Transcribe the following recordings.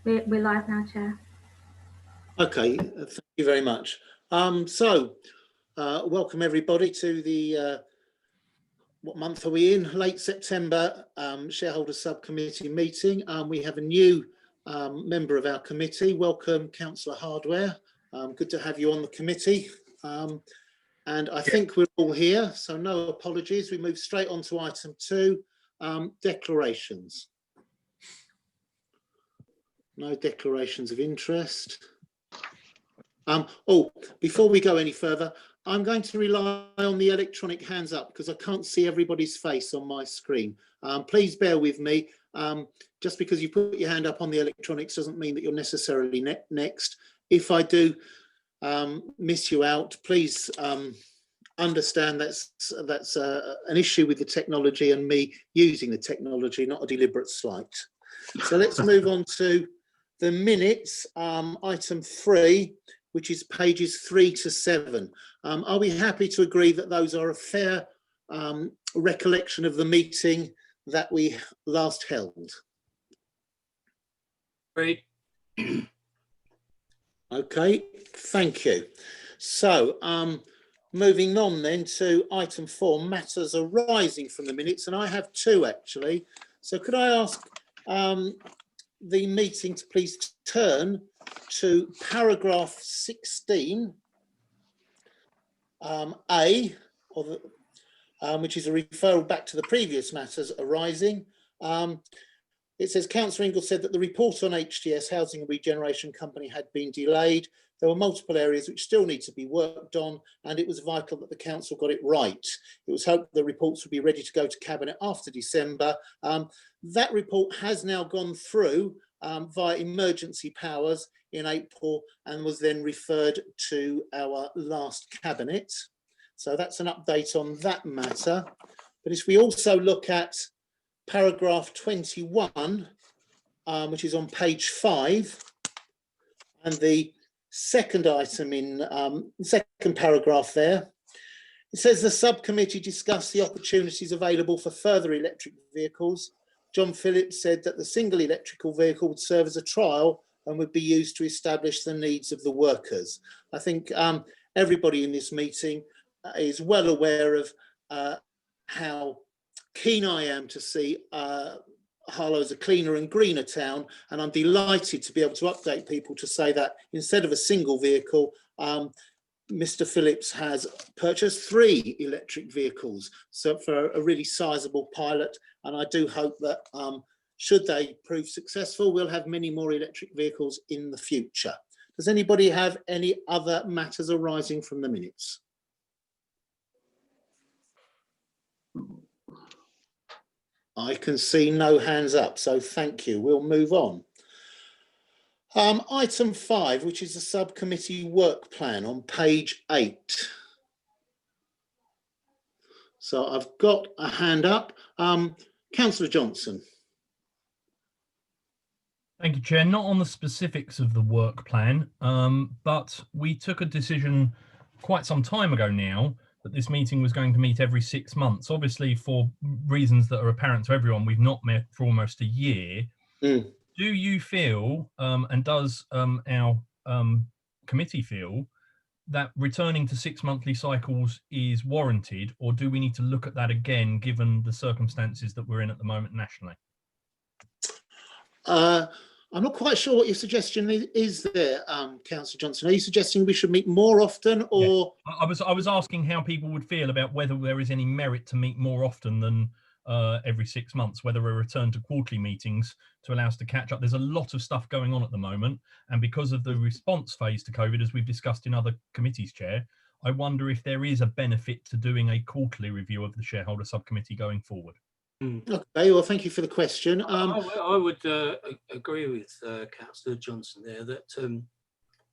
We're live now, Chair. Okay, thank you very much. Welcome everybody to the, what month are we in? Late September Shareholder Subcommittee meeting. We have a new member of our committee. Welcome, Councillor Hardware. Good to have you on the committee. And I think we're all here, so no apologies. We move straight on to item 2, declarations. No declarations of interest. Before we go any further, I'm going to rely on the electronic hands up because I can't see everybody's face on my screen. Please bear with me. Just because you put your hand up on the electronics doesn't mean that you're necessarily next. If I do miss you out, please understand that's an issue with the technology and me using the technology, not a deliberate slight. So let's move on to the minutes, item 3, which is pages 3 to 7. Are we happy to agree that those are a fair recollection of the meeting that we last held? Great. Okay, thank you. So moving on then to item 4, matters arising from the minutes, and I have 2 actually. So could I ask the meeting to please turn to paragraph 16, A, which is a referral back to the previous matters arising. It says, Councillor Ingle said that the report on HTS, Housing and Regeneration Company, had been delayed. There were multiple areas which still need to be worked on, and it was vital that the council got it right. It was hoped the reports would be ready to go to Cabinet after December. That report has now gone through via emergency powers in April and was then referred to our last Cabinet. So that's an update on that matter. But if we also look at paragraph 21, which is on page 5, and the second item in second paragraph there, it says the subcommittee discussed the opportunities available for further electric vehicles. John Phillips said that the single electrical vehicle would serve as a trial and would be used to establish the needs of the workers. I think everybody in this meeting is well aware of how keen I am to see Harlow as a cleaner and greener town, and I'm delighted to be able to update people to say that instead of a single vehicle, Mr. Phillips has purchased 3 electric vehicles, so for a really sizable pilot, and I do hope that should they prove successful, we'll have many more electric vehicles in the future. Does anybody have any other matters arising from the minutes? I can see no hands up, so thank you. We'll move on. Item 5, which is the subcommittee work plan on page 8. So I've got a hand up. Councillor Johnson. Thank you, Chair. Not on the specifics of the work plan, but we took a decision quite some time ago now that this meeting was going to meet every 6 months. Obviously, for reasons that are apparent to everyone, we've not met for almost a year. Do you feel, and does our committee feel, that returning to 6 monthly cycles is warranted, or do we need to look at that again, given the circumstances that we're in at the moment nationally? I'm not quite sure what your suggestion is there, Councillor Johnson. Are you suggesting we should meet more often, or? Yeah. I was asking how people would feel about whether there is any merit to meet more often than every 6 months, whether a return to quarterly meetings to allow us to catch up. There's a lot of stuff going on at the moment, and because of the response phase to COVID, as we've discussed in other committees, Chair, I wonder if there is a benefit to doing a quarterly review of the shareholder subcommittee going forward. Okay, well, thank you for the question. I would agree with Councillor Johnson there that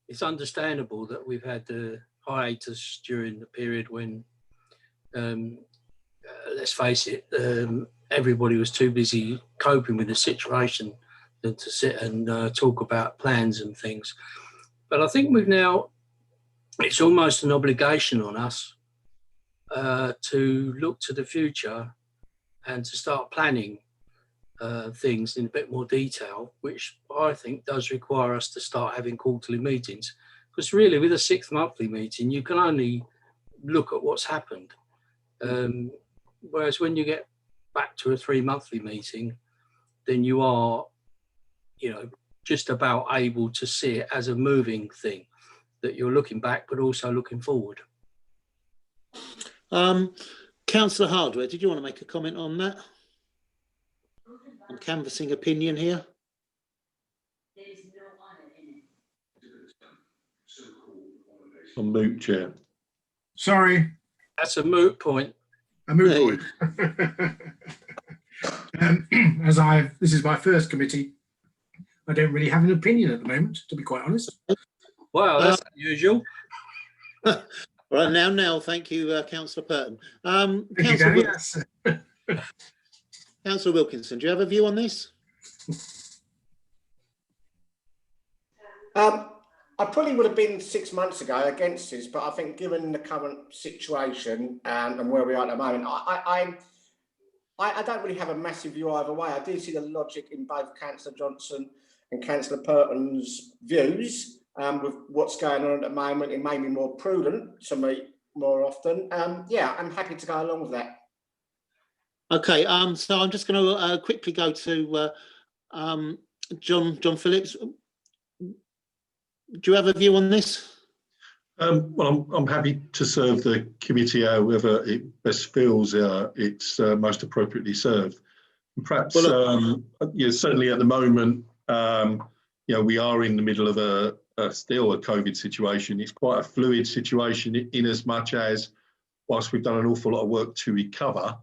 it's understandable that we've had the hiatus during the period when, let's face it, everybody was too busy coping with the situation than to sit and talk about plans and things. But I think we've now, it's almost an obligation on us to look to the future and to start planning things in a bit more detail, which I think does require us to start having quarterly meetings. Because really, with a 6th monthly meeting, you can only look at what's happened. Whereas when you get back to a 3 monthly meeting, then you are, just about able to see it as a moving thing, that you're looking back, but also looking forward. Councillor Hardware, did you want to make a comment on that? I'm canvassing opinion here. On moot, Chair. Sorry. That's a moot point. A moot point. This is my first committee, I don't really have an opinion at the moment, to be quite honest. Wow, that's unusual. Right, now, thank you, Councillor Purton. Thank you, Danny, yes. Councillor Wilkinson, do you have a view on this? I probably would have been 6 months ago against this, but I think given the current situation and where we are at the moment, I don't really have a massive view either way. I do see the logic in both Councillor Johnson and Councillor Purton's views with what's going on at the moment. It made me more prudent to meet more often. Yeah, I'm happy to go along with that. Okay, so I'm just going to quickly go to John Phillips. Do you have a view on this? Well, I'm happy to serve the committee however it best feels it's most appropriately served. And perhaps, certainly at the moment, we are in the middle of still a COVID situation. It's quite a fluid situation in as much as, whilst we've done an awful lot of work to recover,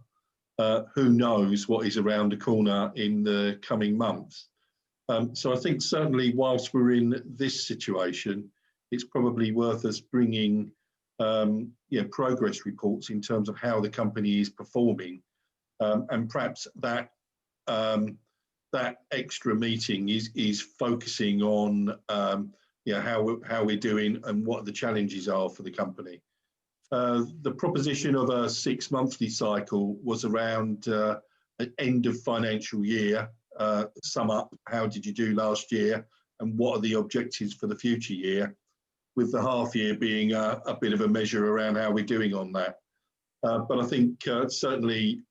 who knows what is around the corner in the coming months. So I think certainly whilst we're in this situation, it's probably worth us bringing progress reports in terms of how the company is performing, and perhaps that extra meeting is focusing on how we're doing and what the challenges are for the company. The proposition of a 6 monthly cycle was around an end of financial year. Sum up, how did you do last year and what are the objectives for the future year, with the half year being a bit of a measure around how we're doing on that. But I think certainly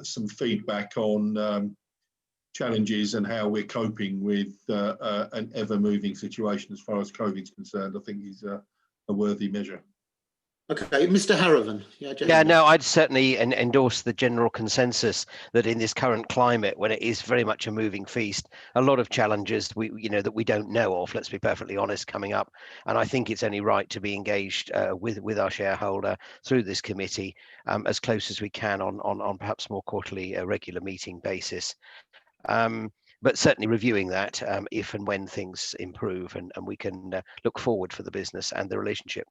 some feedback on challenges and how we're coping with an ever-moving situation as far as COVID is concerned, I think is a worthy measure. Okay, Mr. Harrivan. Yeah, no, I'd certainly endorse the general consensus that in this current climate, when it is very much a moving feast, a lot of challenges that we don't know of, let's be perfectly honest, coming up. And I think it's only right to be engaged with our shareholder through this committee as close as we can on perhaps more quarterly, regular meeting basis. But certainly reviewing that if and when things improve and we can look forward for the business and the relationship.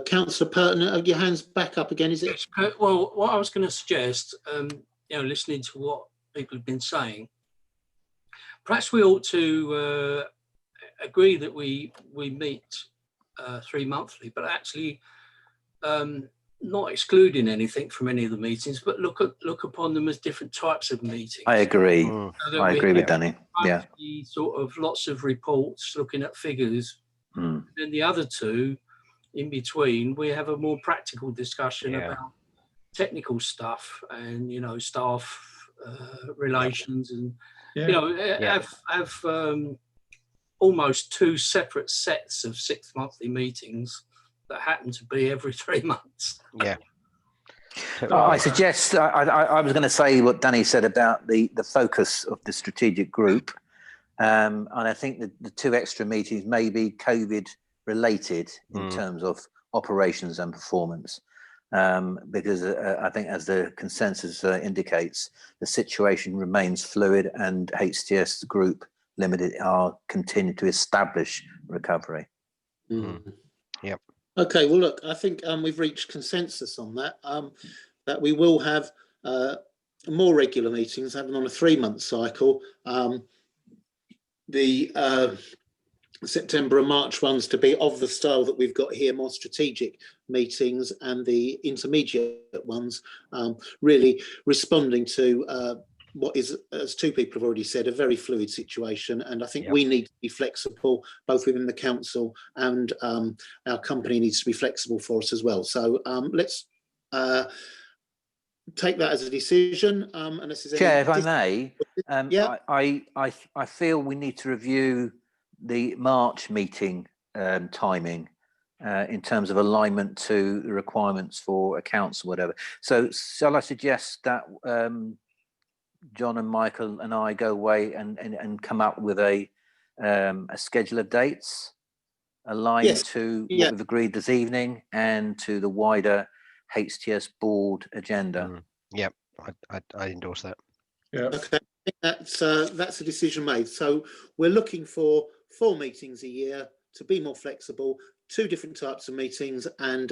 Councillor Purton, your hands back up again, is it? Yes, well, what I was going to suggest, listening to what people have been saying, perhaps we ought to agree that we meet 3 monthly, but actually not excluding anything from any of the meetings, but look upon them as different types of meetings. I agree. So I agree with Danny. Yeah. Sort of lots of reports looking at figures. And then the other two, in between, we have a more practical discussion about technical stuff and staff relations and have almost 2 separate sets of 6 monthly meetings that happen to be every 3 months. Yeah. I suggest I was going to say what Danny said about the focus of the strategic group, and I think that the 2 extra meetings may be COVID related in terms of operations and performance, because I think, as the consensus indicates, the situation remains fluid and HTS Group Limited are continue to establish recovery. Yep. Okay, well, look, I think we've reached consensus on that, that we will have more regular meetings, having on a 3-month cycle. The September and March ones to be of the style that we've got here, more strategic meetings, and the intermediate ones really responding to what is, as two people have already said, a very fluid situation, and I think Yep. we need to be flexible both within the council and our company needs to be flexible for us as well. So let's take that as a decision. Unless there's Chair, any if I may, yeah. I feel we need to review the March meeting timing in terms of alignment to the requirements for accounts or whatever. So shall I suggest that John and Michael and I go away and come up with a schedule of dates aligned Yes. to Yeah. what we've agreed this evening and to the wider HTS board agenda? Yep, I endorse that. Yeah. Okay, I think that's a decision made. So we're looking for 4 meetings a year to be more flexible, 2 different types of meetings, and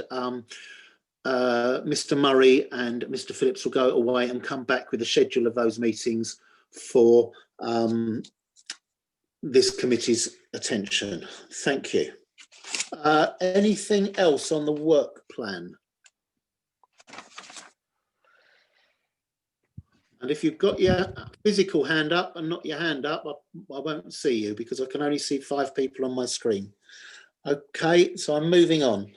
Mr. Murray and Mr. Phillips will go away and come back with a schedule of those meetings for this committee's attention. Thank you. Anything else on the work plan? And if you've got your physical hand up and not your hand up, I won't see you because I can only see 5 people on my screen. Okay, so I'm moving on.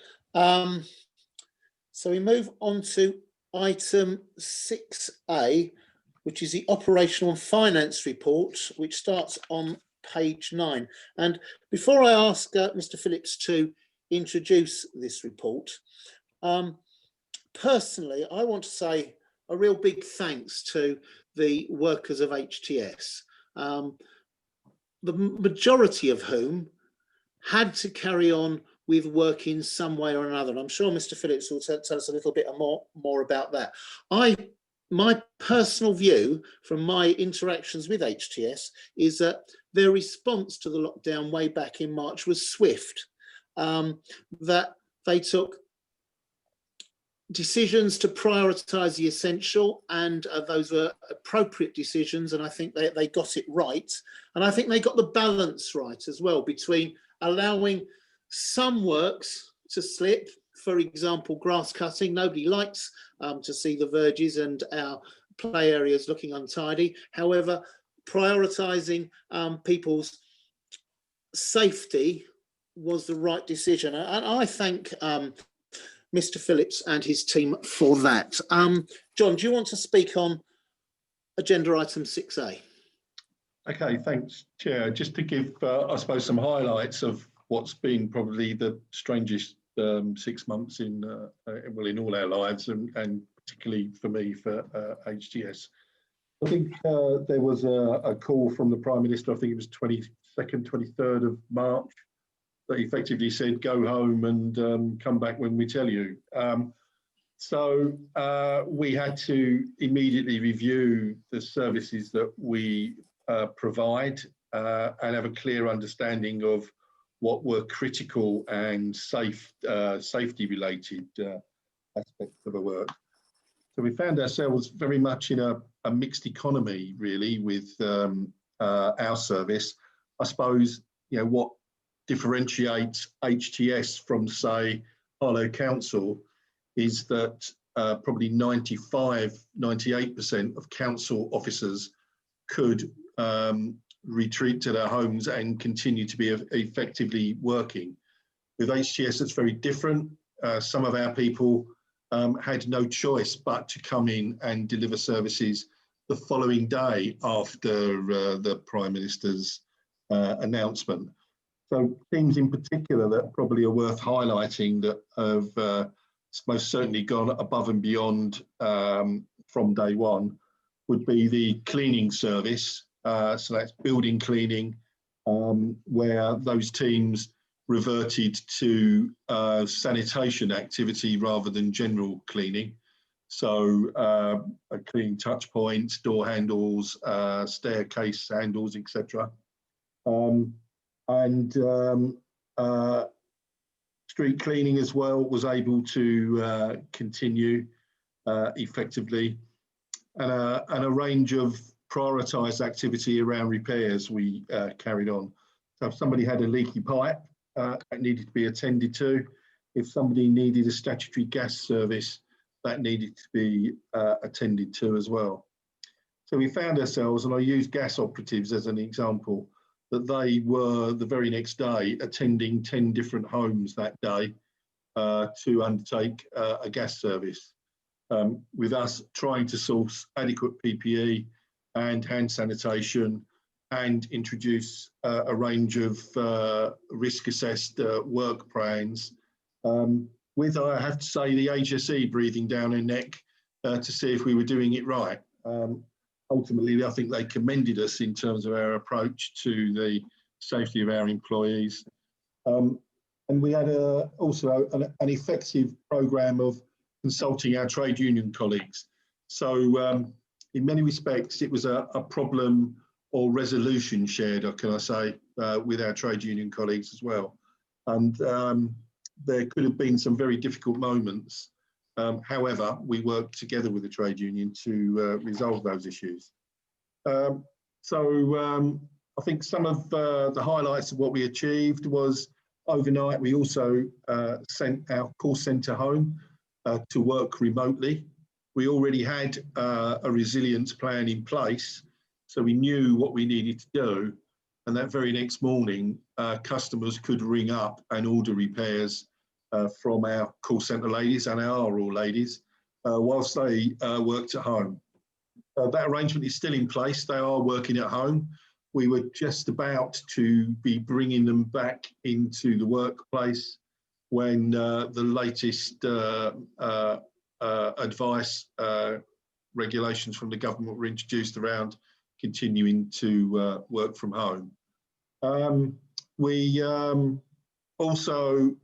So we move on to item 6A, which is the operational and finance report, which starts on page 9. And before I ask Mr. Phillips to introduce this report, personally, I want to say a real big thanks to the workers of HTS, the majority of whom had to carry on with work in some way or another. And I'm sure Mr. Phillips will tell us a little bit more about that. My personal view from my interactions with HTS is that their response to the lockdown way back in March was swift, that they took decisions to prioritise the essential, and those were appropriate decisions, and I think they got it right. And I think they got the balance right as well between allowing some works to slip. For example, grass cutting. Nobody likes to see the verges and our play areas looking untidy. However, prioritising people's safety was the right decision. And I thank Mr. Phillips and his team for that. John, do you want to speak on agenda item 6A? Okay, thanks, Chair. Just to give, I suppose, some highlights of what's been probably the strangest 6 months in all our lives, and particularly for me, for HTS. I think there was a call from the Prime Minister, I think it was 22nd, 23rd of March, that effectively said, go home and come back when we tell you. So we had to immediately review the services that we provide and have a clear understanding of what were critical and safety related aspects of the work. So we found ourselves very much in a mixed economy, really, with our service. I suppose, what differentiates HTS from, say, Harlow Council is that probably 98% of council officers could retreat to their homes and continue to be effectively working. With HTS, it's very different. Some of our people had no choice but to come in and deliver services the following day after the Prime Minister's announcement. So things in particular that probably are worth highlighting that have most certainly gone above and beyond from day one would be the cleaning service. So that's building cleaning, where those teams reverted to sanitation activity rather than general cleaning. So cleaning touch points, door handles, staircase handles, etc. Street cleaning as well was able to continue effectively, and a range of prioritised activity around repairs we carried on. So if somebody had a leaky pipe, that needed to be attended to. If somebody needed a statutory gas service, that needed to be attended to as well. So we found ourselves, and I use gas operatives as an example, that they were the very next day attending 10 different homes that day to undertake a gas service, with us trying to source adequate PPE and hand sanitation and introduce a range of risk-assessed work plans, with, I have to say, the HSE breathing down their neck to see if we were doing it right. Ultimately, I think they commended us in terms of our approach to the safety of our employees. And we had also an effective programme of consulting our trade union colleagues. So in many respects, it was a problem or resolution shared, or can I say, with our trade union colleagues as well. And there could have been some very difficult moments. However, we worked together with the trade union to resolve those issues. I think some of the highlights of what we achieved was overnight we also sent our call centre home to work remotely. We already had a resilience plan in place, so we knew what we needed to do. And that very next morning, customers could ring up and order repairs from our call centre ladies and our RL ladies whilst they worked at home. That arrangement is still in place. They are working at home. We were just about to be bringing them back into the workplace when the latest advice, regulations from the government were introduced around continuing to work from home. We also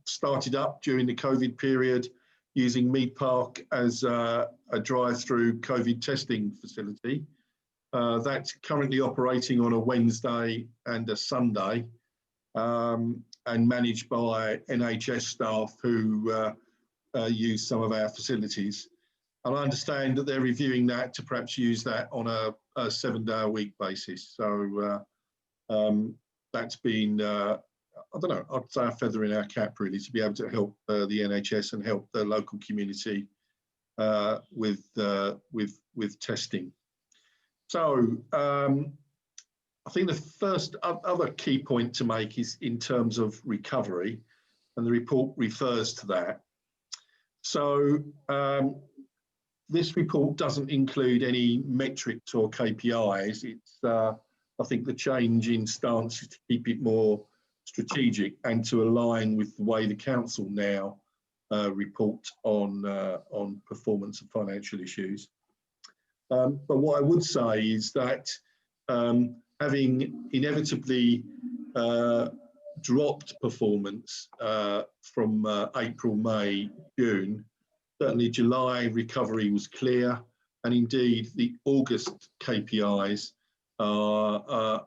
started up during the COVID period using Mead Park as a drive-through COVID testing facility. That's currently operating on a Wednesday and a Sunday, and managed by NHS staff who use some of our facilities. And I understand that they're reviewing that to perhaps use that on a 7-day-a-week basis. So that's been, I don't know, I'd say a feather in our cap really, to be able to help the NHS and help the local community with testing. So I think the first other key point to make is in terms of recovery, and the report refers to that. So this report doesn't include any metrics or KPIs. It's, I think, the change in stance is to keep it more strategic and to align with the way the council now report on performance and financial issues. But what I would say is that having inevitably dropped performance from April, May, June, certainly July recovery was clear, and indeed the August KPIs are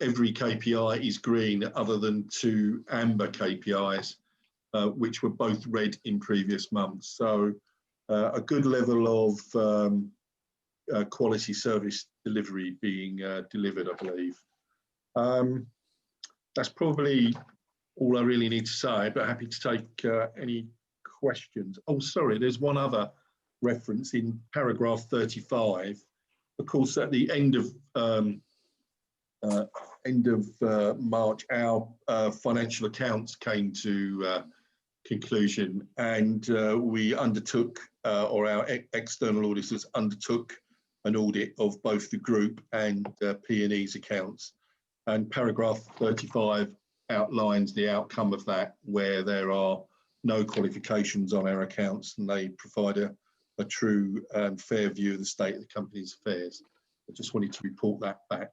every KPI is green other than 2 amber KPIs, which were both red in previous months. So a good level of quality service delivery being delivered, I believe. That's probably all I really need to say, but happy to take any questions. Oh, sorry, there's one other reference in paragraph 35. Of course, at the end of March, our financial accounts came to conclusion, and we undertook, or our external auditors undertook, an audit of both the group and P&E's accounts. And paragraph 35 outlines the outcome of that, where there are no qualifications on our accounts, and they provide a true and fair view of the state of the company's affairs. I just wanted to report that back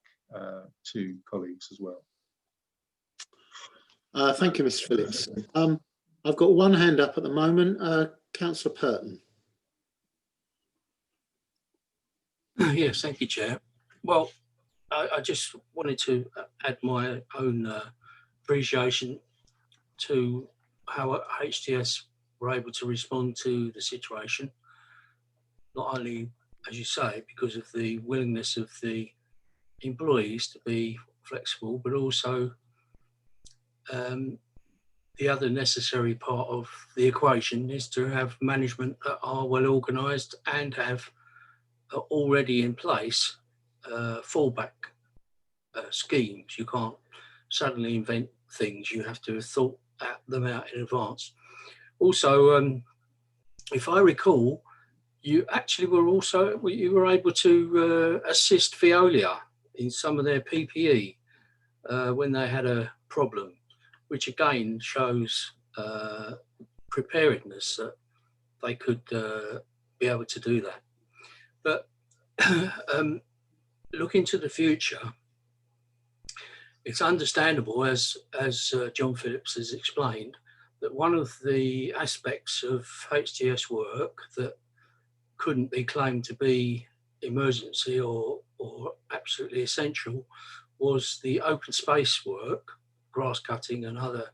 to colleagues as well. Thank you, Mr. Phillips. I've got one hand up at the moment, Councillor Purton. Yes, thank you, Chair. Well, I just wanted to add my own appreciation to how HTS were able to respond to the situation. Not only, as you say, because of the willingness of the employees to be flexible, but also the other necessary part of the equation is to have management that are well organised and have already in place fallback schemes. You can't suddenly invent things. You have to have thought them out in advance. Also, if I recall, you actually you were able to assist Veolia in some of their PPE when they had a problem, which again shows preparedness that they could be able to do that. But looking to the future, it's understandable, as John Phillips has explained, that one of the aspects of HTS work that couldn't be claimed to be emergency or absolutely essential was the open space work, grass cutting and other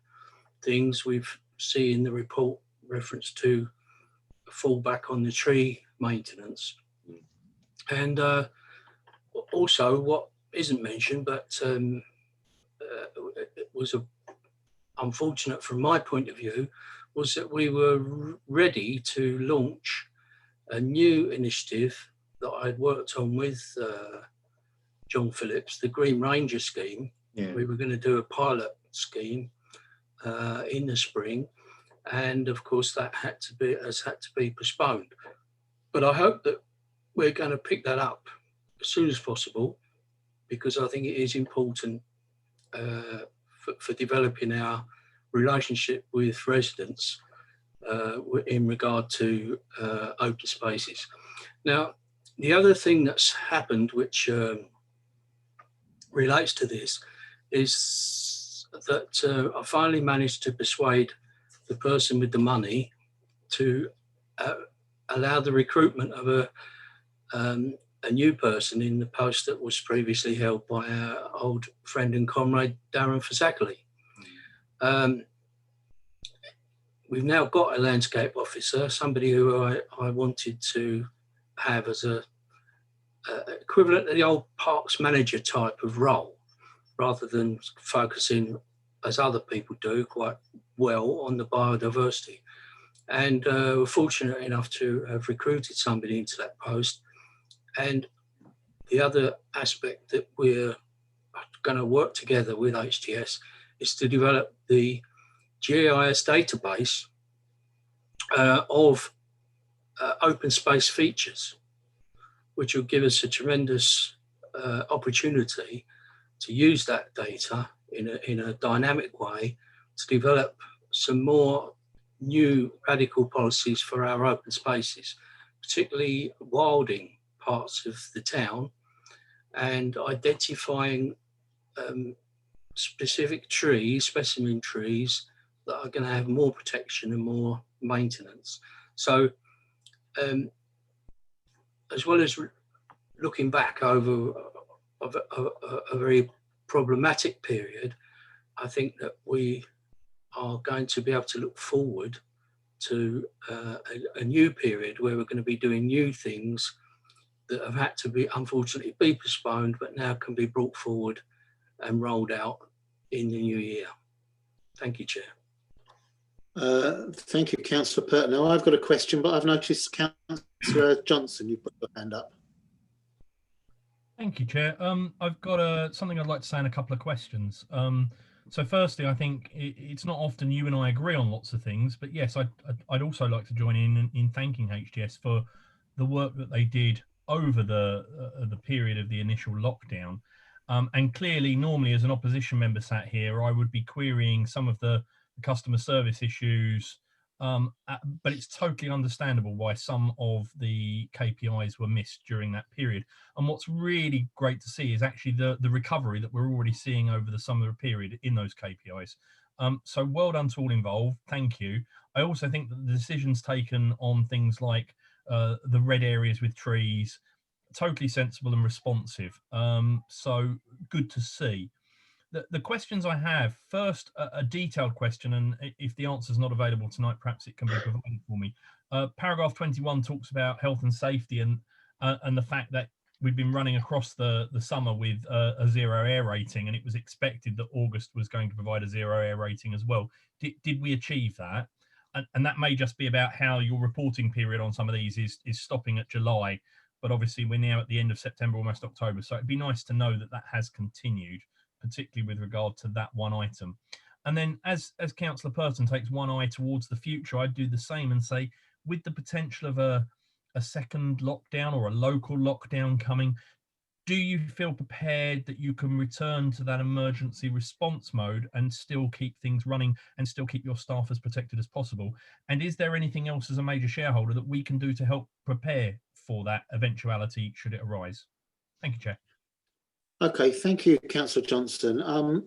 things. We've seen in the report reference to fallback on the tree maintenance. And also what isn't mentioned, but it was unfortunate from my point of view, was that we were ready to launch a new initiative that I'd worked on with John Phillips, the Green Ranger scheme. Yeah. We were going to do a pilot scheme in the spring, and of course that has had to be postponed. But I hope that we're going to pick that up as soon as possible, because I think it is important for developing our relationship with residents in regard to open spaces. Now, the other thing that's happened, which relates to this, is that I finally managed to persuade the person with the money to allow the recruitment of a new person in the post that was previously held by our old friend and comrade Darren Fasakali. We've now got a landscape officer, somebody who I wanted to have as a equivalent to the old parks manager type of role, rather than focusing, as other people do quite well, on the biodiversity. And we're fortunate enough to have recruited somebody into that post. And the other aspect that we're going to work together with HTS is to develop the GIS database of open space features, which will give us a tremendous opportunity to use that data in a dynamic way to develop some more new radical policies for our open spaces, particularly wilding parts of the town, and identifying specific trees, specimen trees, that are going to have more protection and more maintenance. So as well as looking back over a very problematic period, I think that we are going to be able to look forward to a new period where we're going to be doing new things that have had to be, unfortunately, be postponed, but now can be brought forward and rolled out in the new year. Thank you, Chair. Thank you, Councillor Pert. Now I've got a question, but I've noticed Councillor Johnson, you put your hand up. Thank you, Chair. I've got something I'd like to say and a couple of questions. So firstly, I think it's not often you and I agree on lots of things, but yes, I'd also like to join in thanking HTS for the work that they did over the period of the initial lockdown. And clearly, normally as an opposition member sat here, I would be querying some of the customer service issues, but it's totally understandable why some of the KPIs were missed during that period. And what's really great to see is actually the recovery that we're already seeing over the summer period in those KPIs. So well done to all involved. Thank you. I also think that the decisions taken on things like the red areas with trees, totally sensible and responsive. So good to see. The questions I have, first, a detailed question, and if the answer is not available tonight, perhaps it can be provided for me. Paragraph 21 talks about health and safety and the fact that we've been running across the summer with a zero air rating, and it was expected that August was going to provide a zero air rating as well. Did we achieve that? And that may just be about how your reporting period on some of these is stopping at July. but obviously we're now at the end of September, almost October. So it'd be nice to know that that has continued, particularly with regard to that one item. And then as Councillor Purton takes one eye towards the future, I'd do the same and say, with the potential of a second lockdown or a local lockdown coming, do you feel prepared that you can return to that emergency response mode and still keep things running and still keep your staff as protected as possible? And is there anything else as a major shareholder that we can do to help prepare for that eventuality should it arise? Thank you, Chair. Okay, thank you, Councillor Johnston.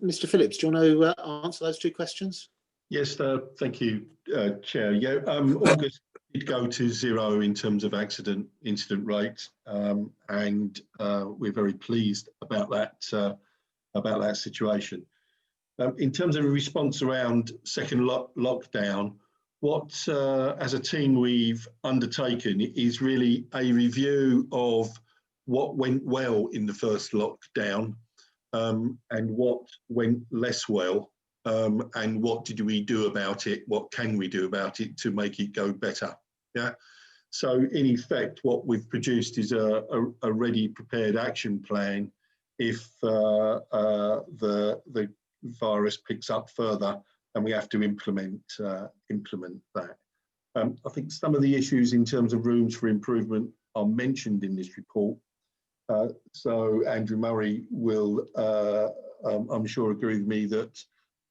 Mr. Phillips, do you want to answer those two questions? Yes, thank you, Chair. Yeah, August did go to 0 in terms of incident rate, and we're very pleased about that situation. In terms of a response around second lockdown, what as a team we've undertaken is really a review of what went well in the first lockdown, and what went less well. And what did we do about it? What can we do about it to make it go better? Yeah. So in effect, what we've produced is a ready, prepared action plan if the virus picks up further and we have to implement that. I think some of the issues in terms of rooms for improvement are mentioned in this report. So Andrew Murray will, I'm sure, agree with me that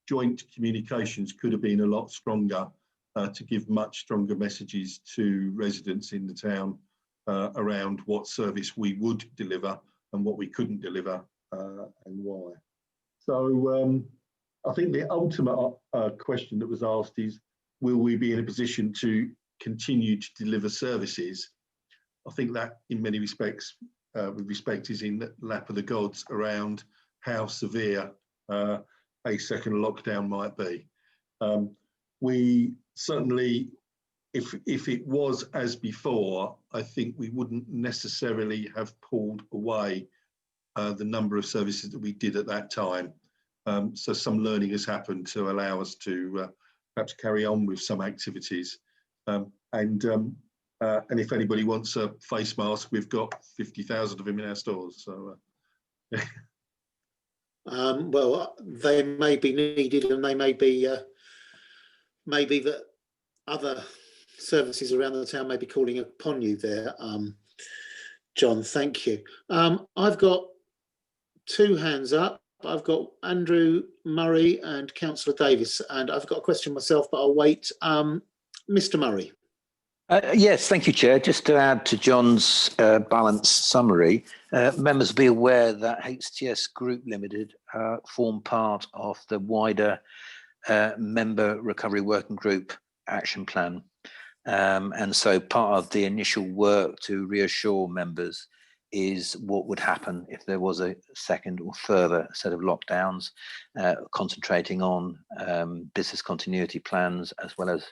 joint communications could have been a lot stronger to give much stronger messages to residents in the town around what service we would deliver and what we couldn't deliver and why. So I think the ultimate question that was asked is, will we be in a position to continue to deliver services? I think that in many respects, with respect, is in the lap of the gods around how severe a second lockdown might be. We certainly, if it was as before, I think we wouldn't necessarily have pulled away the number of services that we did at that time. So some learning has happened to allow us to perhaps carry on with some activities. And if anybody wants a face mask, we've got 50,000 of them in our stores. So. Well, they may be needed, and they may be that other services around the town may be calling upon you there, John. Thank you. I've got two hands up. I've got Andrew Murray and Councillor Davis, and I've got a question myself, but I'll wait. Mr. Murray. Yes, thank you, Chair. Just to add to John's balanced summary, members be aware that HTS Group Limited form part of the wider Member Recovery Working Group action plan. And so part of the initial work to reassure members is what would happen if there was a second or further set of lockdowns, concentrating on business continuity plans as well as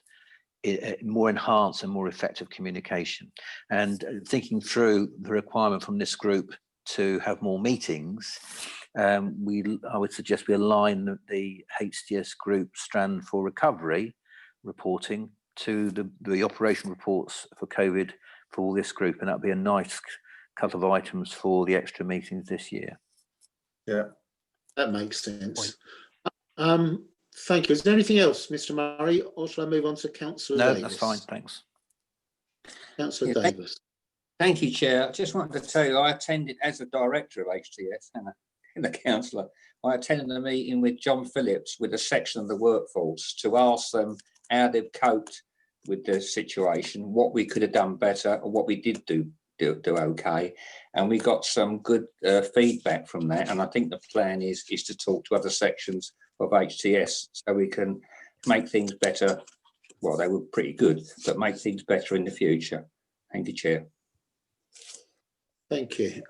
more enhanced and more effective communication. And thinking through the requirement from this group to have more meetings, I would suggest we align the HTS Group strand for recovery reporting to the operation reports for COVID for all this group, and that'd be a nice couple of items for the extra meetings this year. Yeah, that makes sense. Thank you. Is there anything else, Mr. Murray, or shall I move on to Councillor Davis? No, that's fine, thanks. Councillor Davis. Thank you, Chair. I just wanted to tell you, I attended as a director of HTS and a councillor. I attended a meeting with John Phillips with a section of the workforce to ask them how they've coped with the situation, what we could have done better, or what we did do okay. And we got some good feedback from that. And I think the plan is to talk to other sections of HTS so we can make things better. Well, they were pretty good, but make things better in the future. Thank you, Chair. Thank you.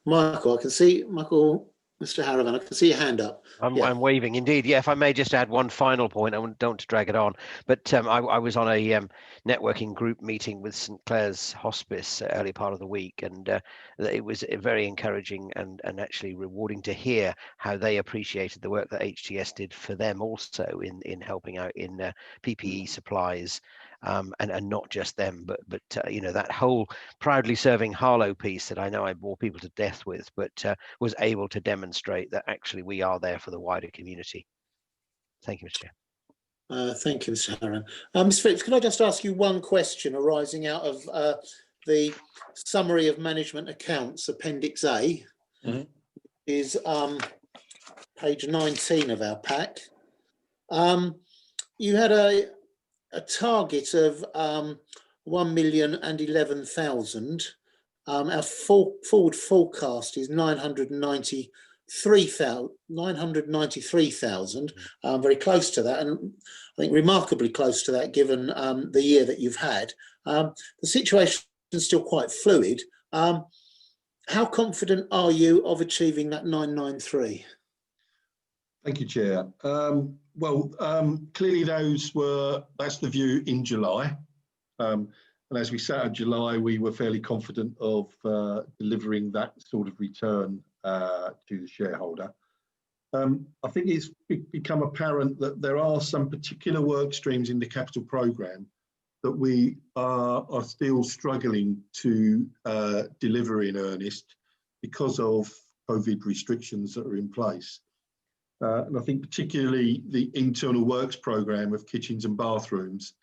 Michael, I can see, Mr. Harrivan, I can see your hand up. I'm waving indeed. Yeah, if I may just add one final point, I don't want to drag it on, but I was on a networking group meeting with St Clair's Hospice early part of the week, and it was very encouraging and actually rewarding to hear how they appreciated the work that HTS did for them also in helping out in PPE supplies and not just them, but you know, that whole proudly serving Harlow piece that I know I bore people to death with, but was able to demonstrate that actually we are there for the wider community. Thank you, Mr. Chair. Thank you, Mr. Harron. Mr. Phillips, can I just ask you one question arising out of the summary of management accounts, Appendix A, is page 19 of our pack. You had a target of 1,011,000. Our forward forecast is 993,000, very close to that, and I think remarkably close to that given the year that you've had. The situation is still quite fluid. How confident are you of achieving that 993? Thank you, Chair. Clearly that's the view in July. And as we sat in July, we were fairly confident of delivering that sort of return to the shareholder. I think it's become apparent that there are some particular work streams in the capital programme that we are still struggling to deliver in earnest because of COVID restrictions that are in place. And I think particularly the internal works programme of kitchens and bathrooms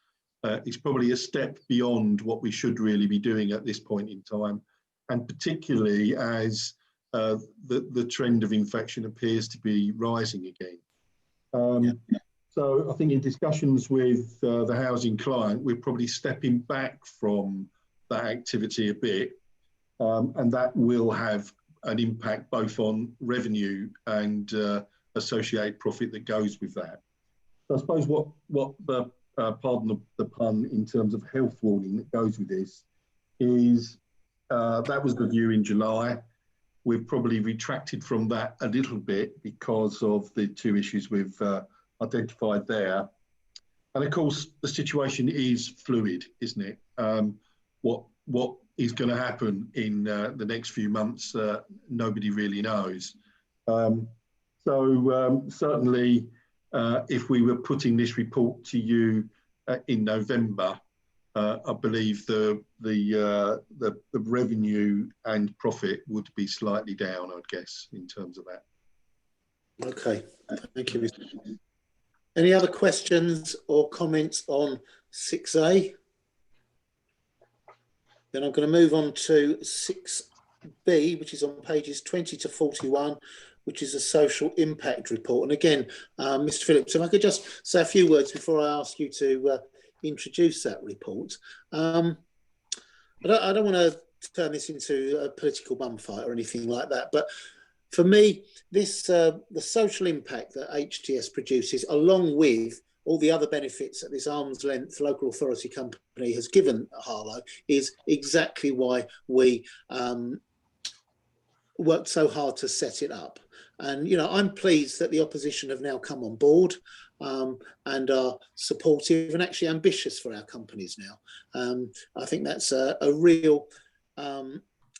is probably a step beyond what we should really be doing at this point in time, and particularly as the trend of infection appears to be rising again. So I think in discussions with the housing client, we're probably stepping back from that activity a bit, and that will have an impact both on revenue and associated profit that goes with that. So I suppose what the pardon the pun in terms of health warning that goes with this is that was the view in July. We've probably retracted from that a little bit because of the two issues we've identified there. And of course, the situation is fluid, isn't it? What is going to happen in the next few months, nobody really knows. Certainly, if we were putting this report to you in November, I believe the revenue and profit would be slightly down, I'd guess, in terms of that. Okay, thank you, Mr. Any other questions or comments on 6A? Then I'm going to move on to 6B, which is on pages 20 to 41, which is a social impact report. And again, Mr. Phillips, if I could just say a few words before I ask you to introduce that report. I don't want to turn this into a political bum fight or anything like that, but for me, this the social impact that HTS produces, along with all the other benefits that this arm's length local authority company has given Harlow, is exactly why we worked so hard to set it up. And, you know, I'm pleased that the opposition have now come on board and are supportive and actually ambitious for our companies now. I think that's a real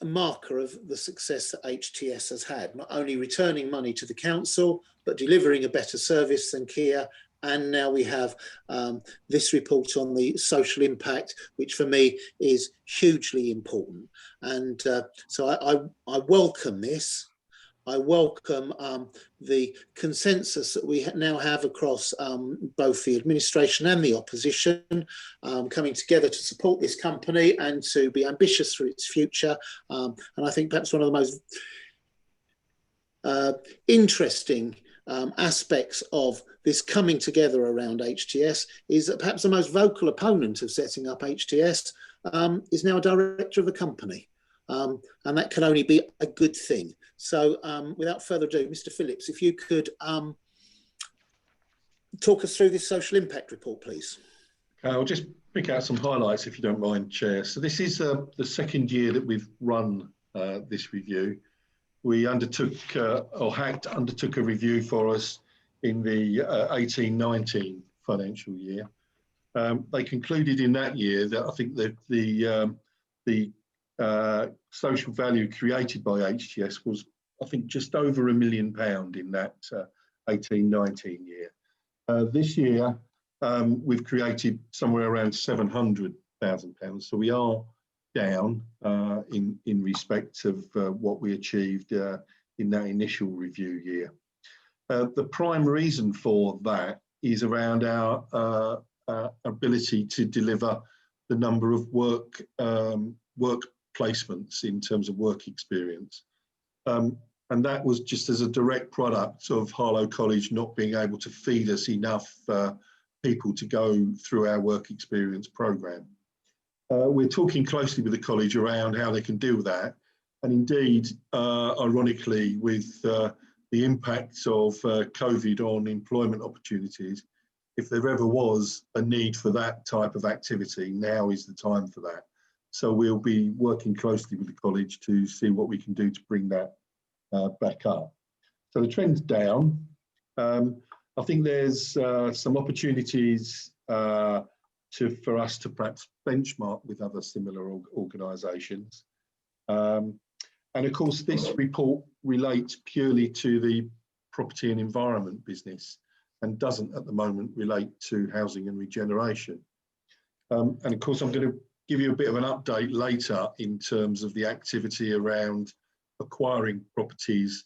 marker of the success that HTS has had, not only returning money to the council, but delivering a better service than Kia. And now we have this report on the social impact, which for me is hugely important. And so I welcome this. I welcome the consensus that we now have across both the administration and the opposition coming together to support this company and to be ambitious for its future. And I think perhaps one of the most interesting aspects of this coming together around HTS is that perhaps the most vocal opponent of setting up HTS is now a director of the company. And that can only be a good thing. So without further ado, Mr. Phillips, if you could talk us through this social impact report, please. I'll just pick out some highlights if you don't mind, Chair. So this is the second year that we've run this review. We undertook, or HACT undertook a review for us in the 18-19 financial year. They concluded in that year that I think that the social value created by HTS was, I think, just over £1 million in that 18-19 year. This year, we've created somewhere around £700,000. So we are down in respect of what we achieved in that initial review year. The prime reason for that is around our ability to deliver the number of work placements in terms of work experience. And that was just as a direct product of Harlow College not being able to feed us enough people to go through our work experience programme. We're talking closely with the college around how they can deal with that. And indeed, ironically, with the impacts of COVID on employment opportunities, if there ever was a need for that type of activity, now is the time for that. So we'll be working closely with the college to see what we can do to bring that back up. So the trend's down. I think there's some opportunities for us to perhaps benchmark with other similar organisations. And of course, this report relates purely to the property and environment business and doesn't at the moment relate to housing and regeneration. And of course, I'm going to give you a bit of an update later in terms of the activity around acquiring properties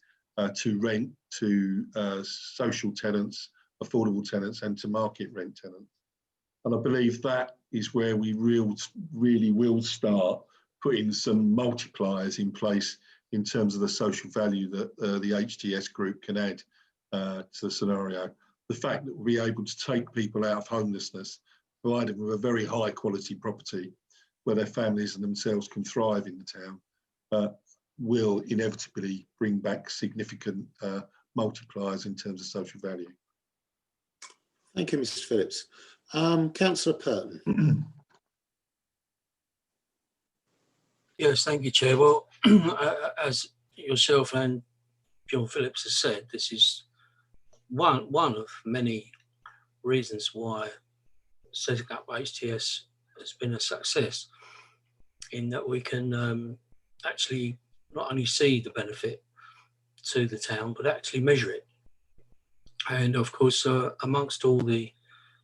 to rent to social tenants, affordable tenants, and to market rent tenants. And I believe that is where we really will start putting some multipliers in place in terms of the social value that the HTS group can add to the scenario. The fact that we'll be able to take people out of homelessness, provide them with a very high quality property where their families and themselves can thrive in the town, will inevitably bring back significant multipliers in terms of social value. Thank you, Mr. Phillips. Councillor Purton. Yes, thank you, Chair. Well, as yourself and John Phillips has said, this is one of many reasons why setting up HTS has been a success, in that we can actually not only see the benefit to the town, but actually measure it. And of course, amongst all the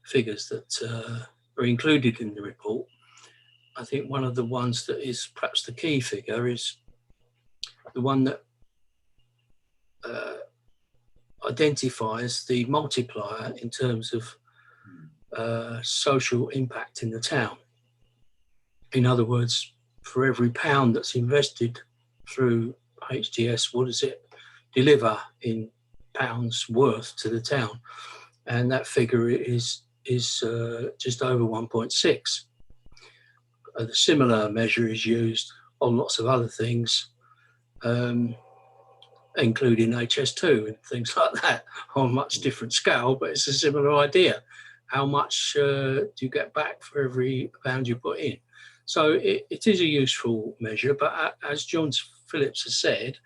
figures that are included in the report, I think one of the ones that is perhaps the key figure is the one that identifies the multiplier in terms of social impact in the town. In other words, for every pound that's invested through HTS, what does it deliver in pounds worth to the town? And that figure is just over 1.6. A similar measure is used on lots of other things, including HS2 and things like that, on a much different scale, but it's a similar idea. How much do you get back for every pound you put in? So it is a useful measure, but as John Phillips has said,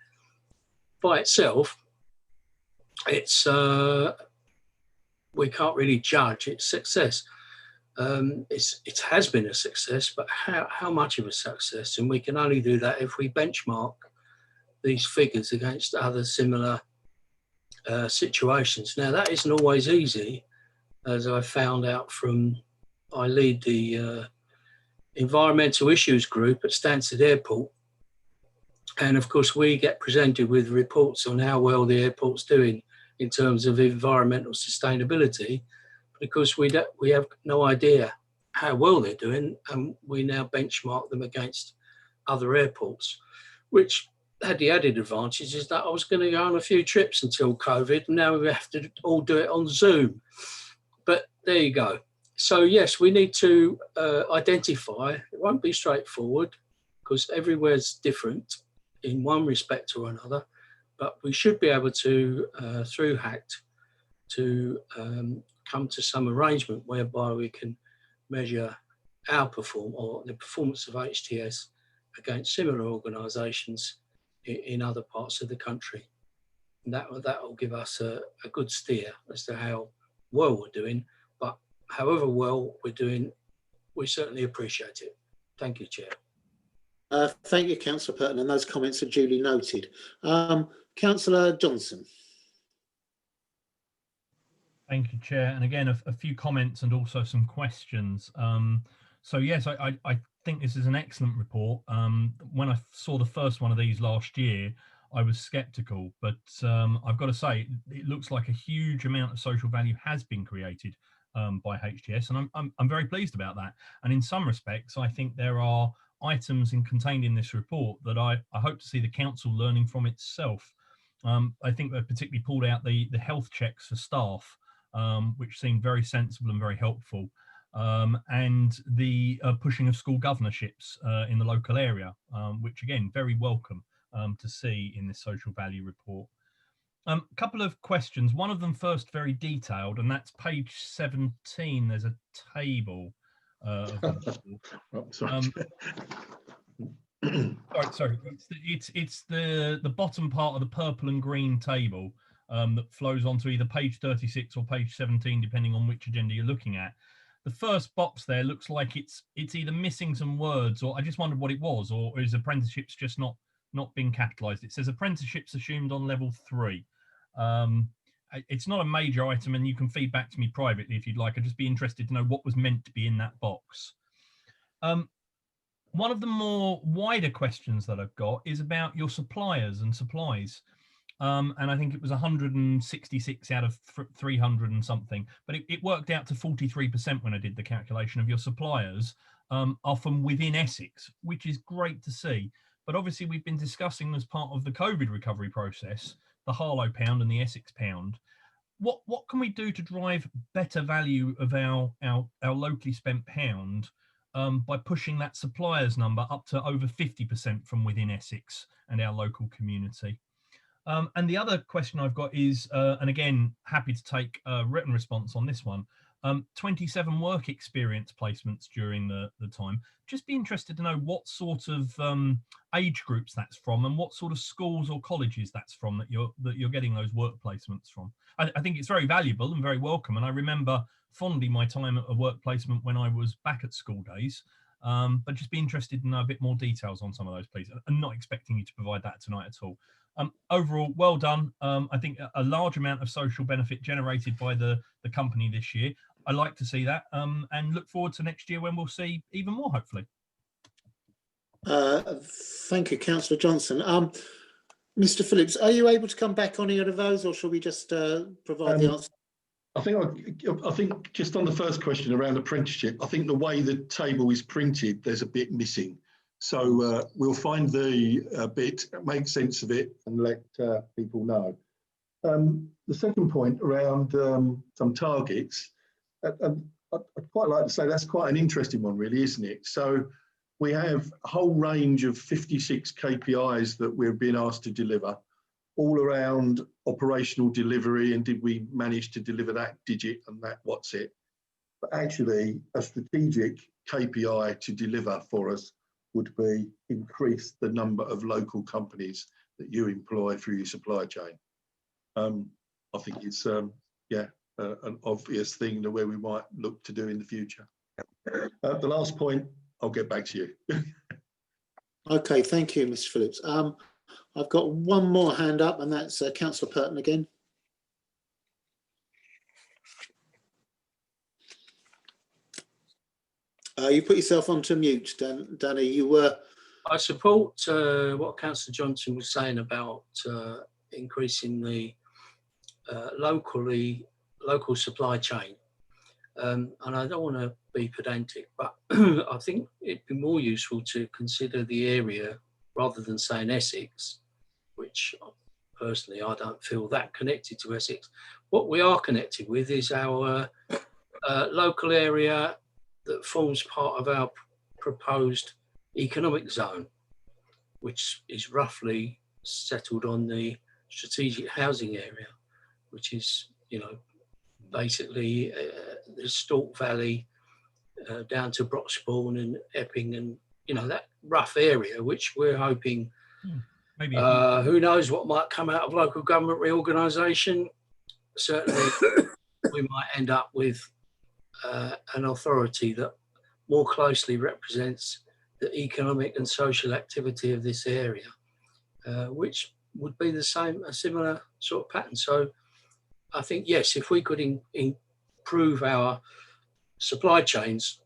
by itself, it's we can't really judge its success. It has been a success, but how much of a success? And we can only do that if we benchmark these figures against other similar situations. Now, that isn't always easy, as I found out I lead the environmental issues group at Stansted Airport. And of course, we get presented with reports on how well the airport's doing in terms of environmental sustainability, because we have no idea how well they're doing, and we now benchmark them against other airports, which had the added advantage is that I was going to go on a few trips until COVID, and now we have to all do it on Zoom. But there you go. So yes, we need to identify, it won't be straightforward because everywhere's different in one respect or another, but we should be able to, through HACT, to come to some arrangement whereby we can measure our the performance of HTS against similar organisations in other parts of the country. And that will give us a good steer as to how well we're doing, but however well we're doing, we certainly appreciate it. Thank you, Chair. Thank you, Councillor Purton, and those comments are duly noted. Councillor Johnson. Thank you, Chair. And again, a few comments and also some questions. So yes, I think this is an excellent report. When I saw the first one of these last year, I was skeptical, but I've got to say, it looks like a huge amount of social value has been created by HTS, and I'm very pleased about that. And in some respects, I think there are items contained in this report that I hope to see the council learning from itself. I think they particularly pulled out the health checks for staff, which seemed very sensible and very helpful, and the pushing of school governorships in the local area, which again, very welcome to see in this social value report. A couple of questions, one of them first very detailed, and that's page 17. There's a table. Sorry. Sorry, it's the bottom part of the purple and green table that flows onto either page 36 or page 17, depending on which agenda you're looking at. The first box there looks like it's either missing some words, or I just wondered what it was, or is apprenticeships just not being capitalized? It says apprenticeships assumed on level 3. It's not a major item, and you can feed back to me privately if you'd like. I'd just be interested to know what was meant to be in that box. One of the more wider questions that I've got is about your suppliers and supplies. And I think it was 166 out of 300 and something, but it worked out to 43% when I did the calculation of your suppliers are from within Essex, which is great to see. But obviously we've been discussing as part of the COVID recovery process, the Harlow pound and the Essex pound. What can we do to drive better value of our locally spent pound by pushing that suppliers number up to over 50% from within Essex and our local community? And the other question I've got is, and again, happy to take a written response on this one, 27 work experience placements during the time. Just be interested to know what sort of age groups that's from, and what sort of schools or colleges that's from that you're getting those work placements from. I think it's very valuable and very welcome, and I remember fondly my time at a work placement when I was back at school days. But just be interested to know a bit more details on some of those, please. I'm not expecting you to provide that tonight at all. Overall, well done. I think a large amount of social benefit generated by the company this year. I like to see that, and look forward to next year when we'll see even more, hopefully. Thank you, Councillor Johnson. Mr. Phillips, are you able to come back on either of those, or shall we just provide the answer? I think just on the first question around apprenticeship, I think the way the table is printed, there's a bit missing. So we'll find the bit, make sense of it, and let people know. The second point around some targets, I'd quite like to say that's quite an interesting one, really, isn't it? So we have a whole range of 56 KPIs that we're being asked to deliver, all around operational delivery, and did we manage to deliver that digit and that what's it. But actually, a strategic KPI to deliver for us would be increase the number of local companies that you employ through your supply chain. I think it's an obvious thing where we might look to do in the future. The last point, I'll get back to you. Okay, thank you, Mr. Phillips. I've got one more hand up, and that's Councillor Purton again. You put yourself onto mute, Danny. You were. I support what Councillor Johnson was saying about increasing the local supply chain. And I don't want to be pedantic, but I think it'd be more useful to consider the area rather than saying Essex, which personally I don't feel that connected to Essex. What we are connected with is our local area that forms part of our proposed economic zone, which is roughly settled on the strategic housing area, which is, basically the Stork Valley down to Broxbourne and Epping, and that rough area, which we're hoping maybe who knows what might come out of local government reorganisation. Certainly we might end up with an authority that more closely represents the economic and social activity of this area, which would be a similar sort of pattern. So I think, yes, if we could improve our supply chains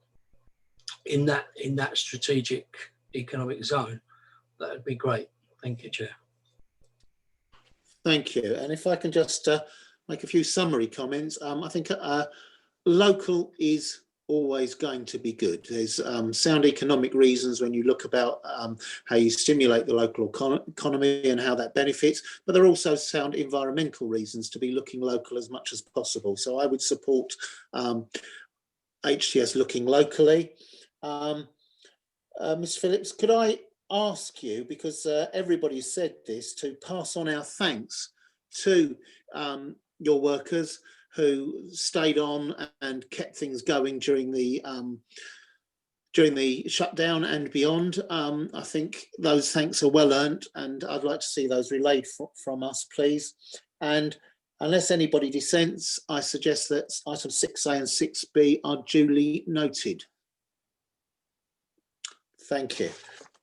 in that strategic economic zone, that would be great. Thank you, Chair. Thank you. And if I can just make a few summary comments, I think local is always going to be good. There's sound economic reasons when you look about how you stimulate the local economy and how that benefits, but there are also sound environmental reasons to be looking local as much as possible. So I would support HTS looking locally. Ms. Phillips, could I ask you, because everybody said this, to pass on our thanks to your workers who stayed on and kept things going during the shutdown and beyond. I think those thanks are well earned, and I'd like to see those relayed from us, please. And unless anybody dissents, I suggest that item 6A and 6B are duly noted. Thank you.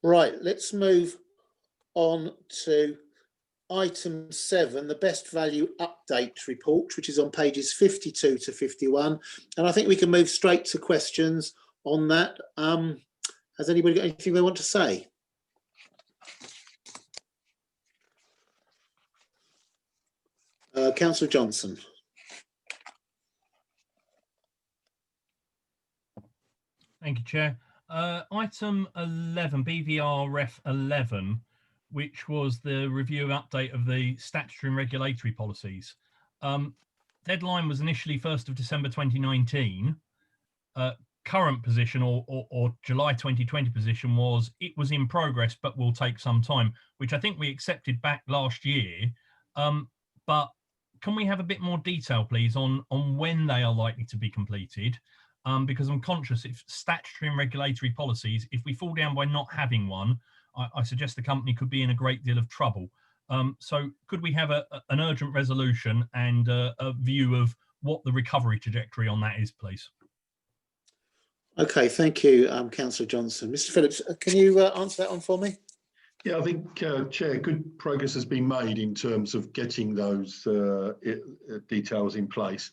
Right, let's move on to item 7, the best value update report, which is on pages 52 to 51. And I think we can move straight to questions on that. Has anybody got anything they want to say? Councillor Johnson. Thank you, Chair. Item 11, BVR Ref 11, which was the review and update of the statutory and regulatory policies. Deadline was initially 1st of December 2019. Current position or July 2020 position was it was in progress but will take some time, which I think we accepted back last year. But can we have a bit more detail, please, on when they are likely to be completed? Because I'm conscious if statutory and regulatory policies, if we fall down by not having one, I suggest the company could be in a great deal of trouble. So could we have an urgent resolution and a view of what the recovery trajectory on that is, please? Okay, thank you, Councillor Johnson. Mr. Phillips, can you answer that one for me? Yeah, I think, Chair, good progress has been made in terms of getting those details in place.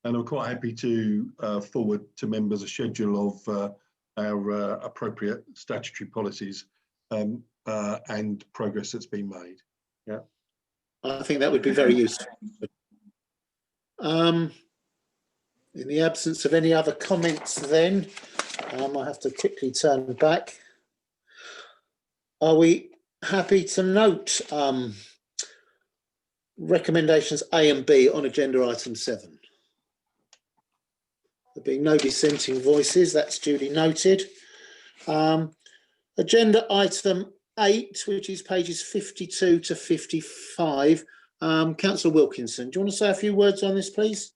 And I'm quite happy to forward to members a schedule of our appropriate statutory policies and progress that's been made. Yeah, I think that would be very useful. In the absence of any other comments then, I have to quickly turn back. Are we happy to note recommendations A and B on agenda item 7? There being no dissenting voices, that's duly noted. Agenda item 8, which is pages 52 to 55. Councillor Wilkinson, do you want to say a few words on this, please?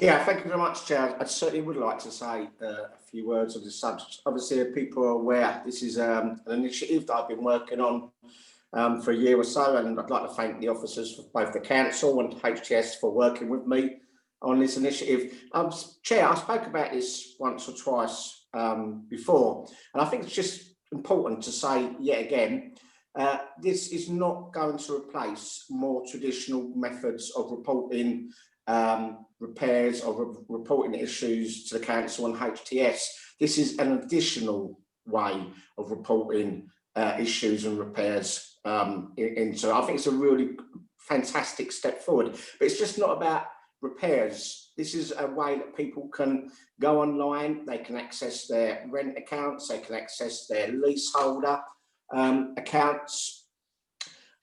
Yeah, thank you very much, Chair. I certainly would like to say a few words on this subject. Obviously, if people are aware, this is an initiative that I've been working on for a year or so, and I'd like to thank the officers for both the council and HTS for working with me on this initiative. Chair, I spoke about this once or twice before, and I think it's just important to say yet again, this is not going to replace more traditional methods of reporting repairs or reporting issues to the council and HTS. This is an additional way of reporting issues and repairs into. I think it's a really fantastic step forward, but it's just not about repairs. This is a way that people can go online, they can access their rent accounts, they can access their leaseholder accounts,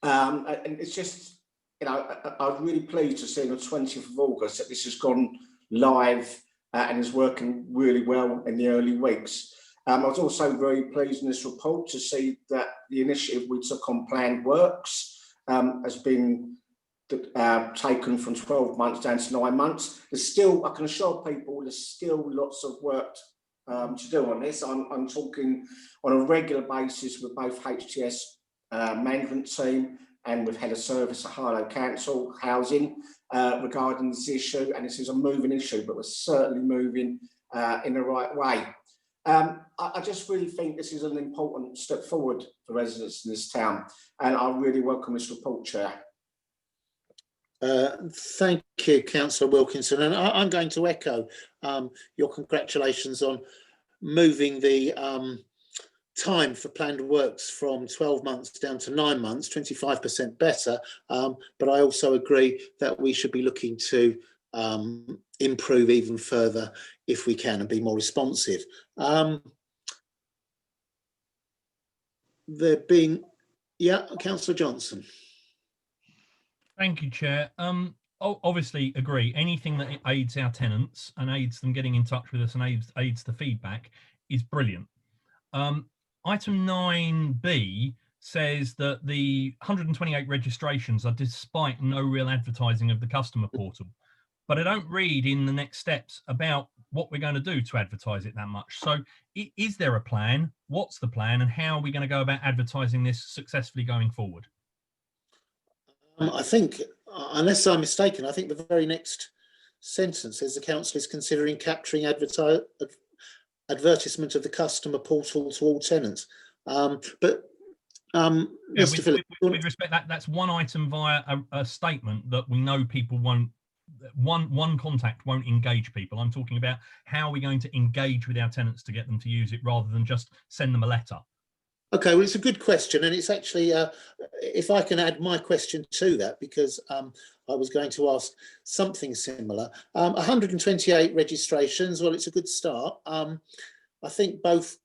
and it's just, you know, I was really pleased to see on the 20th of August that this has gone live and is working really well in the early weeks. I was also very pleased in this report to see that the initiative we took on planned works has been taken from 12 months down to 9 months. There's still, I can assure people, there's still lots of work to do on this. I'm talking on a regular basis with both HTS management team and with head of service at Harlow Council Housing regarding this issue. And this is a moving issue, but we're certainly moving in the right way. I just really think this is an important step forward for residents in this town, and I really welcome this report, Chair. Thank you, Councillor Wilkinson, and I'm going to echo your congratulations on moving the time for planned works from 12 months down to 9 months, 25% better. But I also agree that we should be looking to improve even further if we can and be more responsive. There being, yeah, Councillor Johnson. Thank you, Chair. Obviously agree. Anything that aids our tenants and aids them getting in touch with us and aids the feedback is brilliant. Item 9B says that the 128 registrations are despite no real advertising of the customer portal. But I don't read in the next steps about what we're going to do to advertise it that much. So is there a plan? What's the plan? And how are we going to go about advertising this successfully going forward? I think, unless I'm mistaken, I think the very next sentence says the council is considering capturing advertisement of the customer portal to all tenants. Mr. Phillips, with respect, that's one item via a statement that we know people won't. One contact won't engage people. I'm talking about how are we going to engage with our tenants to get them to use it rather than just send them a letter. Okay, well, it's a good question, and it's actually, if I can add my question to that, because I was going to ask something similar. 128 registrations, well, it's a good start. I think both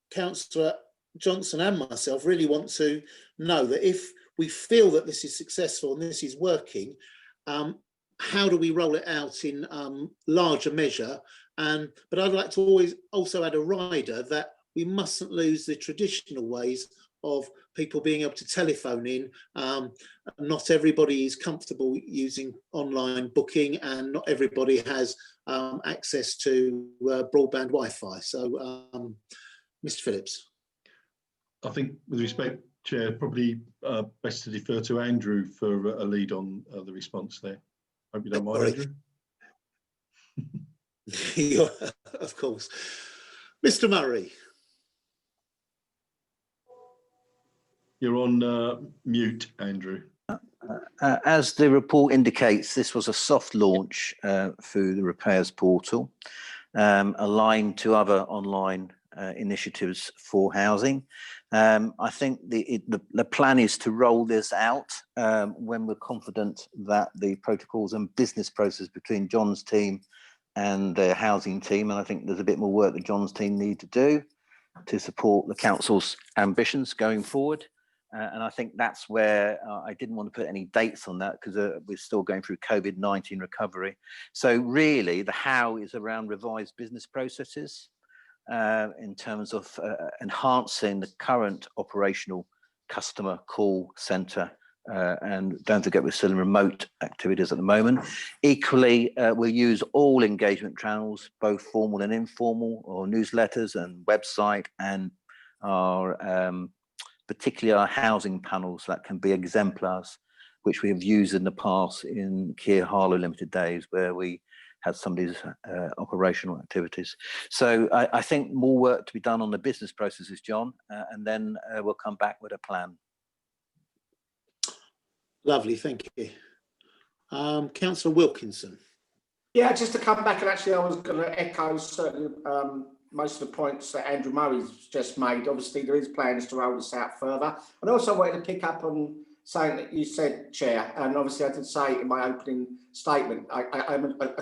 Councillor Johnson and myself really want to know that if we feel that this is successful and this is working, how do we roll it out in larger measure? But I'd like to also add a rider that we mustn't lose the traditional ways of people being able to telephone in. Not everybody is comfortable using online booking, and not everybody has access to broadband Wi-Fi. So, Mr. Phillips. I think, with respect, Chair, probably best to defer to Andrew for a lead on the response there. Hope you don't mind, Andrew. Of course. Mr. Murray. You're on mute, Andrew. As the report indicates, this was a soft launch through the repairs portal, aligned to other online initiatives for housing. I think the plan is to roll this out when we're confident that the protocols and business process between John's team and the housing team, and I think there's a bit more work that John's team need to do to support the council's ambitions going forward. And I think that's where I didn't want to put any dates on that because we're still going through COVID-19 recovery. So really the how is around revised business processes in terms of enhancing the current operational customer call centre. And don't forget, we're still in remote activities at the moment. Equally, we'll use all engagement channels, both formal and informal, or newsletters and website, and our particularly our housing panels that can be exemplars, which we have used in the past in Keir Harlow Limited days, where we had some of these operational activities. So I think more work to be done on the business processes, John, and then we'll come back with a plan. Lovely, thank you. Councillor Wilkinson. Yeah, just to come back, and actually I was going to echo certainly most of the points that Andrew Murray's just made. Obviously, there is plans to roll this out further. And also wanted to pick up on something that you said, Chair, and obviously I did say in my opening statement, I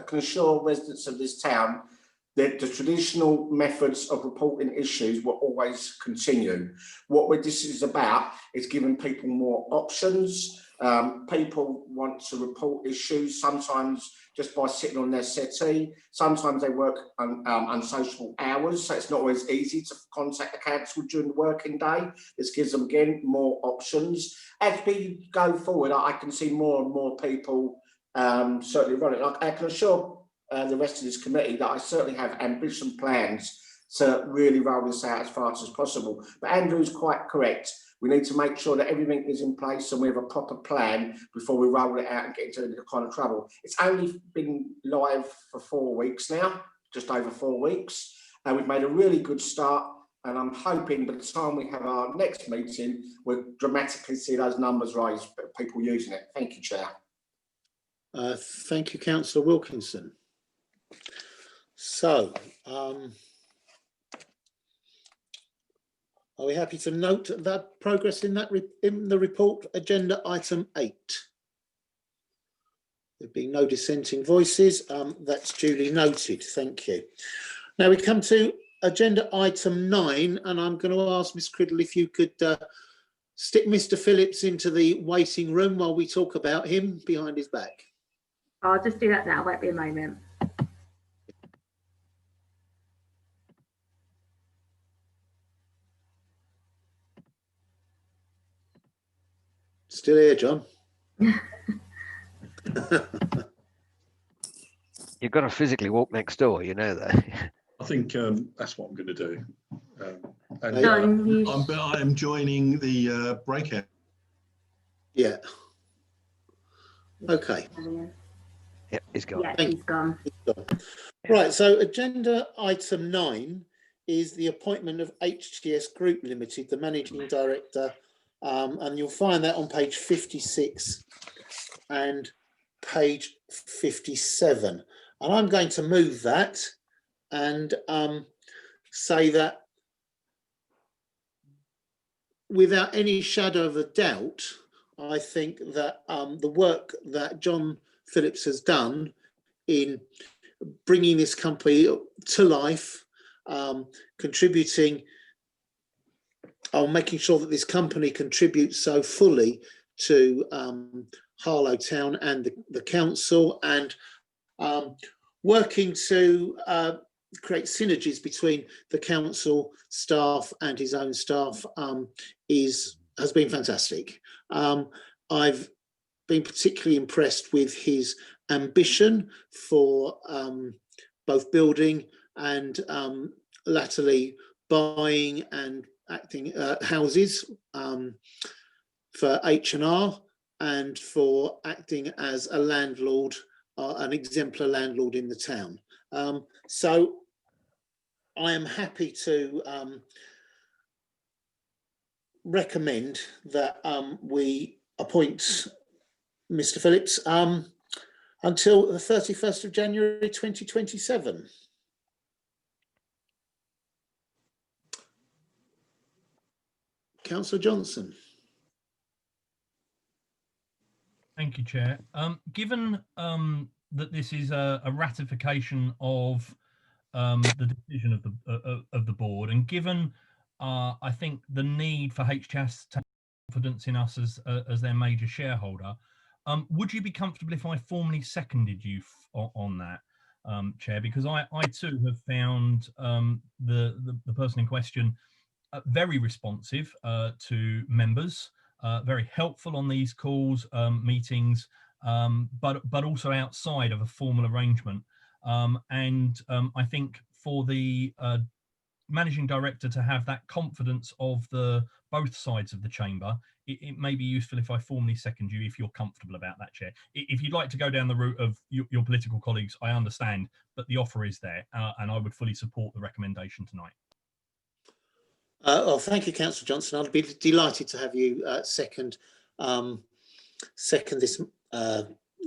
can assure residents of this town that the traditional methods of reporting issues will always continue. What this is about is giving people more options. People want to report issues, sometimes just by sitting on their settee. Sometimes they work on unsociable hours, so it's not always easy to contact the council during the working day. This gives them, again, more options. As we go forward, I can see more and more people certainly running. I can assure the rest of this committee that I certainly have ambitious plans to really roll this out as fast as possible. But Andrew's quite correct. We need to make sure that everything is in place and we have a proper plan before we roll it out and get into any kind of trouble. It's only been live for 4 weeks now, just over 4 weeks. And we've made a really good start. And I'm hoping by the time we have our next meeting, we'll dramatically see those numbers rise, people using it. Thank you, Chair. Thank you, Councillor Wilkinson. So, are we happy to note that progress in that in the report, agenda item 8? There being no dissenting voices, that's duly noted. Thank you. Now we come to agenda item 9, and I'm going to ask Ms. Criddle if you could stick Mr. Phillips into the waiting room while we talk about him behind his back. I'll just do that now. Won't be a moment. Still here, John? You've got to physically walk next door, you know that. I think that's what I'm going to do. And I am joining the breakout. Yeah. Okay. Yep, he's gone. Yeah, he's gone. Right, so agenda item 9 is the appointment of HTS Group Limited, the managing director, and you'll find that on page 56 and page 57. And I'm going to move that and say that without any shadow of a doubt, I think that the work that John Phillips has done in bringing this company to life, contributing, making sure that this company contributes so fully to Harlow Town and the council, and working to create synergies between the council staff and his own staff has been fantastic. I've been particularly impressed with his ambition for both building and latterly buying and acting houses for H&R, and for acting as a landlord, an exemplar landlord in the town. So I am happy to recommend that we appoint Mr. Phillips until the 31st of January 2027. Councillor Johnson. Thank you, Chair. Given that this is a ratification of the decision of the board, and given I think the need for HTS to have confidence in us as their major shareholder, would you be comfortable if I formally seconded you on that, Chair? Because I too have found the person in question very responsive to members, very helpful on these calls, meetings, but also outside of a formal arrangement. And I think for the managing director to have that confidence of both sides of the chamber, it may be useful if I formally second you, if you're comfortable about that, Chair. If you'd like to go down the route of your political colleagues, I understand, but the offer is there, and I would fully support the recommendation tonight. Well, thank you, Councillor Johnson. I'd be delighted to have you second this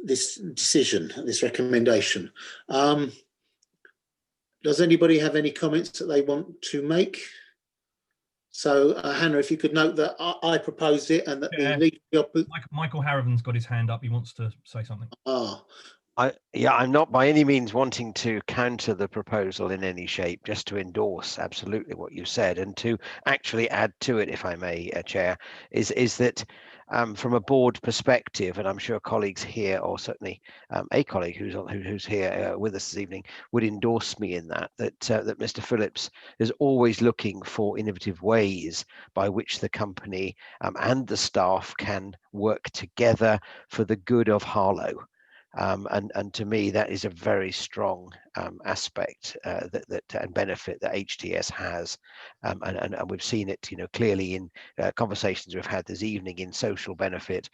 this decision, this recommendation. Does anybody have any comments that they want to make? So, Hannah, if you could note that I proposed it, and that Michael Harrivan's got his hand up. He wants to say something. I'm not by any means wanting to counter the proposal in any shape, just to endorse absolutely what you said, and to actually add to it, if I may, Chair, is that from a board perspective, and I'm sure colleagues here, or certainly a colleague who's here with us this evening, would endorse me in that Mr. Phillips is always looking for innovative ways by which the company and the staff can work together for the good of Harlow. And to me, that is a very strong aspect and benefit that HTS has, and we've seen it, clearly in conversations we've had this evening in social benefit,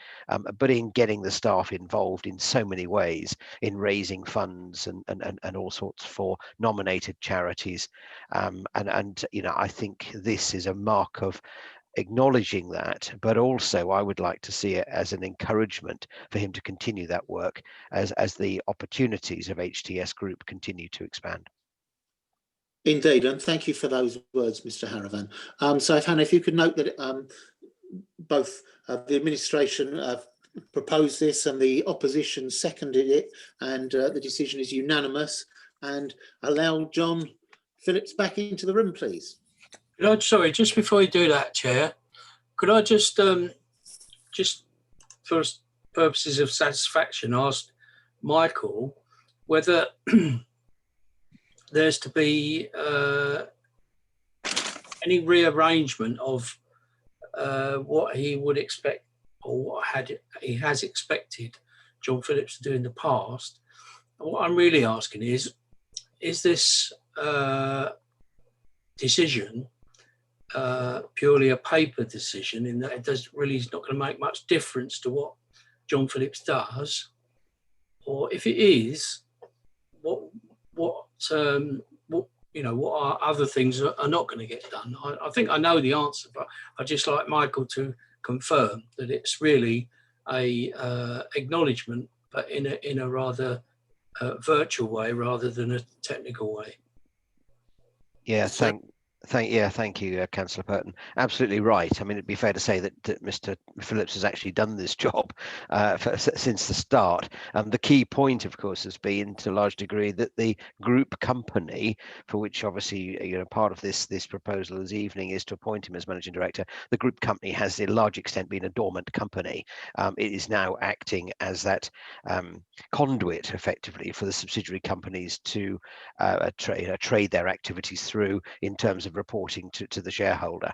but in getting the staff involved in so many ways, in raising funds and all sorts for nominated charities, and I think this is a mark of acknowledging that, but also I would like to see it as an encouragement for him to continue that work as the opportunities of HTS Group continue to expand. Indeed, and thank you for those words, Mr. Haravan. So, Hannah, if you could note that both the administration proposed this and the opposition seconded it, and the decision is unanimous. And allow John Phillips back into the room, please. Sorry, just before you do that, Chair, could I just for purposes of satisfaction, ask Michael whether there's to be any rearrangement of what he would expect or what he has expected John Phillips to do in the past. And what I'm really asking is this decision purely a paper decision in that it's not going to make much difference to what John Phillips does, or if it is, what are other things are not going to get done? I think I know the answer, but I'd just like Michael to confirm that it's really a acknowledgement, but in a rather virtual way rather than a technical way. Yeah, thank you, Councillor Burton. Absolutely right. I mean, it'd be fair to say that Mr. Phillips has actually done this job since the start. The key point, of course, has been to a large degree that the group company, for which obviously part of this proposal this evening is to appoint him as managing director, the group company has to a large extent been a dormant company. It is now acting as that conduit, effectively, for the subsidiary companies to trade their activities through in terms of reporting to the shareholder.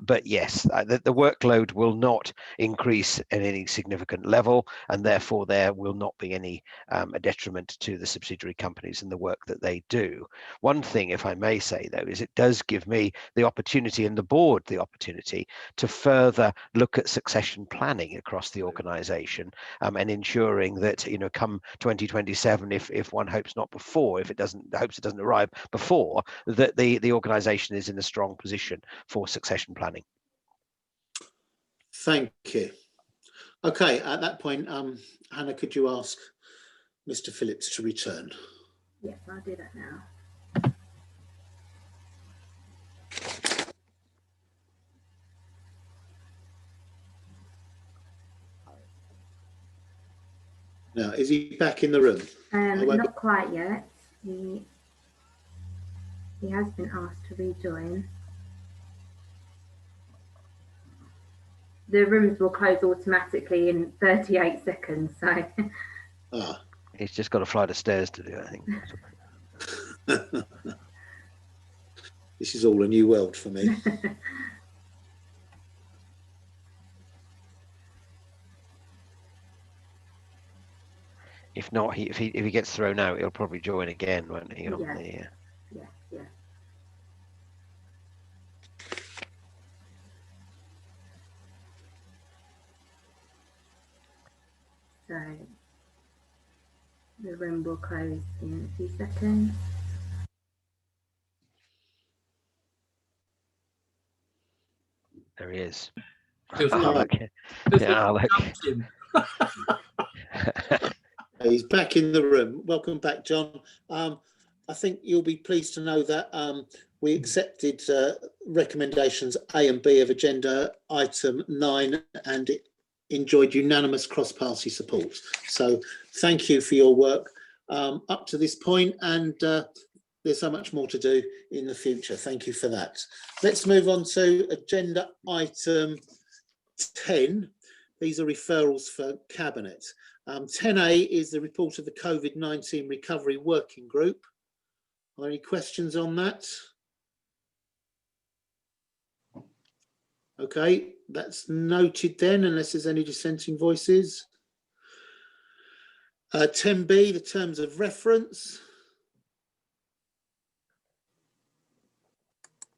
But yes, the workload will not increase at any significant level, and therefore there will not be any detriment to the subsidiary companies and the work that they do. One thing, if I may say, though, is it does give me the opportunity and the board the opportunity to further look at succession planning across the organisation, and ensuring that come 2027, if one hopes not before, if it doesn't arrive before, that the organisation is in a strong position for succession planning. Thank you. Okay, at that point, Hannah, could you ask Mr. Phillips to return? Yes, I'll do that now. Now, is he back in the room? Not quite yet. He has been asked to rejoin. The rooms will close automatically in 38 seconds, so. He's just got a flight of stairs to do, I think. This is all a new world for me. If not, if he gets thrown out, he'll probably join again, won't he? Yeah. So the room will close in a few seconds. There he is. He's back in the room. Welcome back, John. I think you'll be pleased to know that we accepted recommendations A and B of agenda item 9, and it enjoyed unanimous cross-party support. So thank you for your work up to this point, and there's so much more to do in the future. Thank you for that. Let's move on to agenda item 10. These are referrals for Cabinet. 10A is the report of the COVID-19 Recovery Working Group. Are there any questions on that? Okay, that's noted then, unless there's any dissenting voices. 10B, the terms of reference.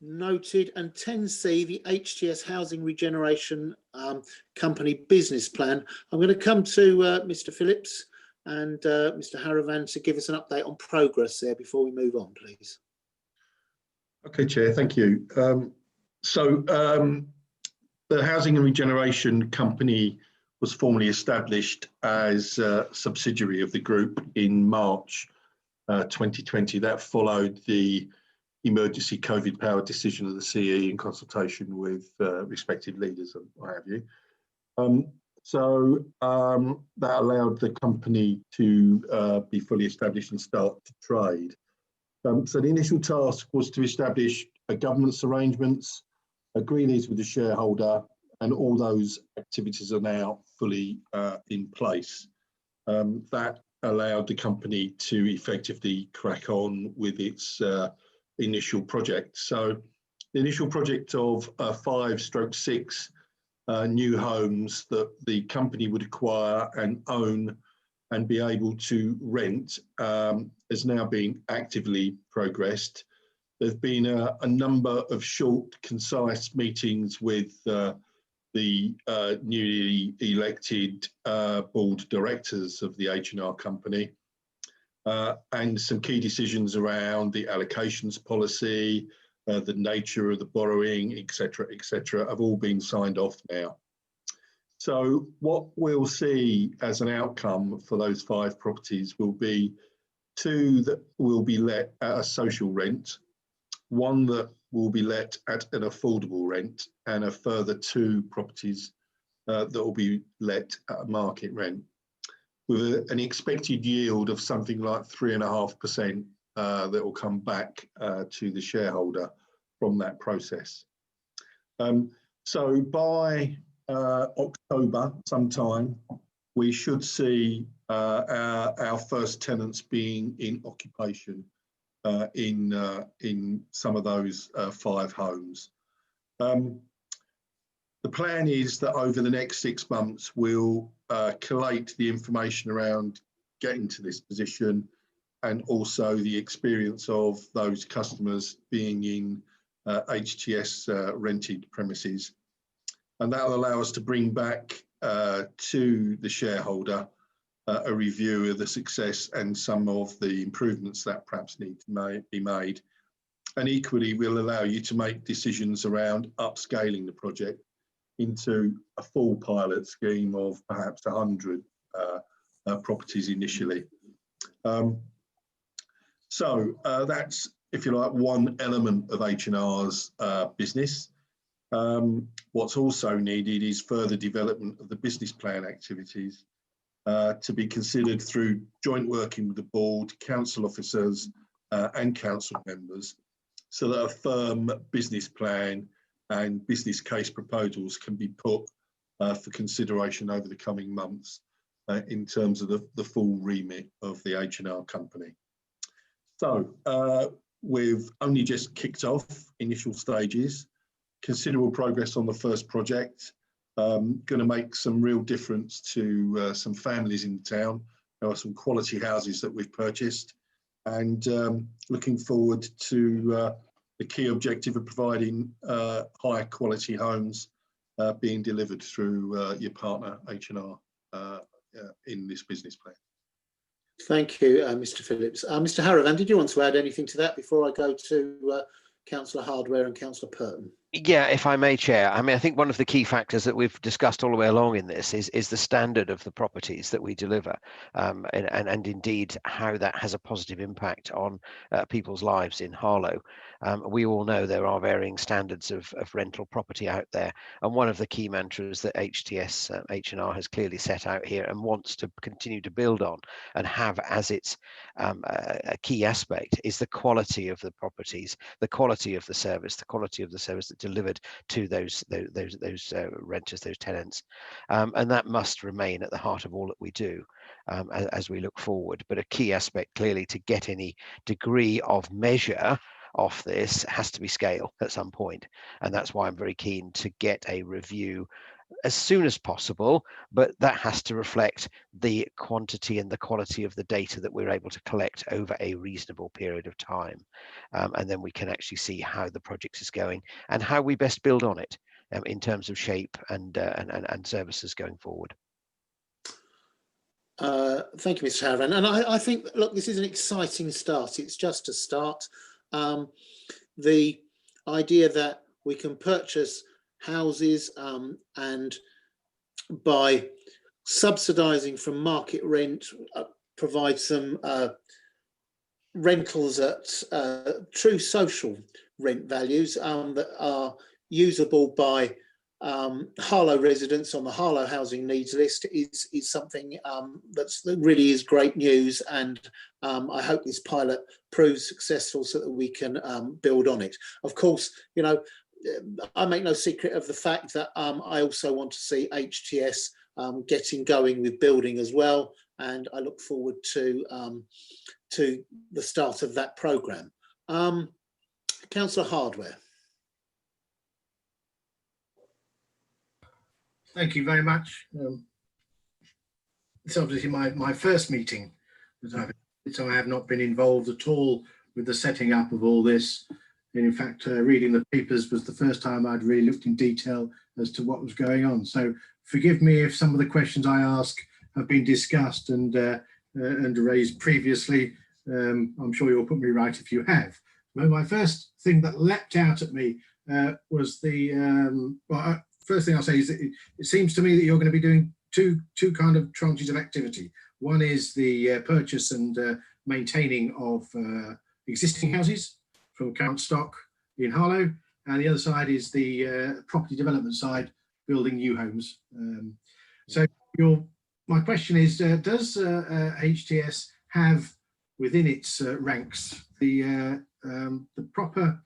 Noted. And 10C, the HTS Housing Regeneration Company Business Plan. I'm going to come to Mr. Phillips and Mr. Haravan to give us an update on progress there before we move on, please. Okay, Chair, thank you. the Housing and Regeneration Company was formally established as a subsidiary of the group in March 2020. That followed the emergency COVID power decision of the CE in consultation with respective leaders and what have you. That allowed the company to be fully established and start to trade. So the initial task was to establish a governance arrangements, agree these with the shareholder, and all those activities are now fully in place. That allowed the company to effectively crack on with its initial project. So the initial project of 5/6 new homes that the company would acquire and own and be able to rent has now been actively progressed. There's been a number of short, concise meetings with the newly elected board directors of the H&R company, and some key decisions around the allocations policy, the nature of the borrowing, etc., have all been signed off now. So what we'll see as an outcome for those 5 properties will be 2 that will be let at a social rent, 1 that will be let at an affordable rent, and a further 2 properties that will be let at a market rent, with an expected yield of something like 3.5% that will come back to the shareholder from that process. So by October sometime, we should see our first tenants being in occupation in some of those 5 homes. The plan is that over the next 6 months, we'll collate the information around getting to this position, and also the experience of those customers being in HTS rented premises. And that will allow us to bring back to the shareholder a review of the success and some of the improvements that perhaps need to be made. And equally, we'll allow you to make decisions around upscaling the project into a full pilot scheme of perhaps 100 properties initially. That's, if you like, one element of H&R's business. What's also needed is further development of the business plan activities to be considered through joint working with the board, council officers and council members, so that a firm business plan and business case proposals can be put for consideration over the coming months in terms of the full remit of the H&R company. So we've only just kicked off initial stages, considerable progress on the first project, going to make some real difference to some families in town. There are some quality houses that we've purchased, and looking forward to the key objective of providing high quality homes being delivered through your partner H&R in this business plan. Thank you, Mr. Phillips. Mr. Haravan, did you want to add anything to that before I go to Councillor Hardware and Councillor Purton? Yeah, if I may, Chair. I mean, I think one of the key factors that we've discussed all the way along in this is the standard of the properties that we deliver, and indeed how that has a positive impact on people's lives in Harlow. We all know there are varying standards of rental property out there, and one of the key mantras that H&R has clearly set out here and wants to continue to build on and have as its a key aspect is the quality of the properties, the quality of the service that's delivered to those renters, those tenants, and that must remain at the heart of all that we do as we look forward. But a key aspect clearly to get any degree of measure off this has to be scale at some point, and that's why I'm very keen to get a review as soon as possible, but that has to reflect the quantity and the quality of the data that we're able to collect over a reasonable period of time, and then we can actually see how the project is going and how we best build on it in terms of shape and services going forward. Thank you, Mr. Haravan. And I think, look, this is an exciting start. It's just a start. The idea that we can purchase houses, and by subsidising from market rent, provide some rentals at true social rent values that are usable by Harlow residents on the Harlow housing needs list is something that really is great news, and I hope this pilot proves successful so that we can build on it. Of course, you know, I make no secret of the fact that I also want to see HTS getting going with building as well, and I look forward to the start of that programme. Councillor Hardware. Thank you very much. It's obviously my first meeting that so I have not been involved at all with the setting up of all this. And in fact, reading the papers was the first time I'd really looked in detail as to what was going on. So forgive me if some of the questions I ask have been discussed and raised previously. I'm sure you'll put me right if you have. But my first thing that leapt out at me was the first thing I'll say is that it seems to me that you're going to be doing two kind of tranches of activity. One is the purchase and maintaining of existing houses from current stock in Harlow, and the other side is the property development side, building new homes. So my question is, does HTS have within its ranks the proper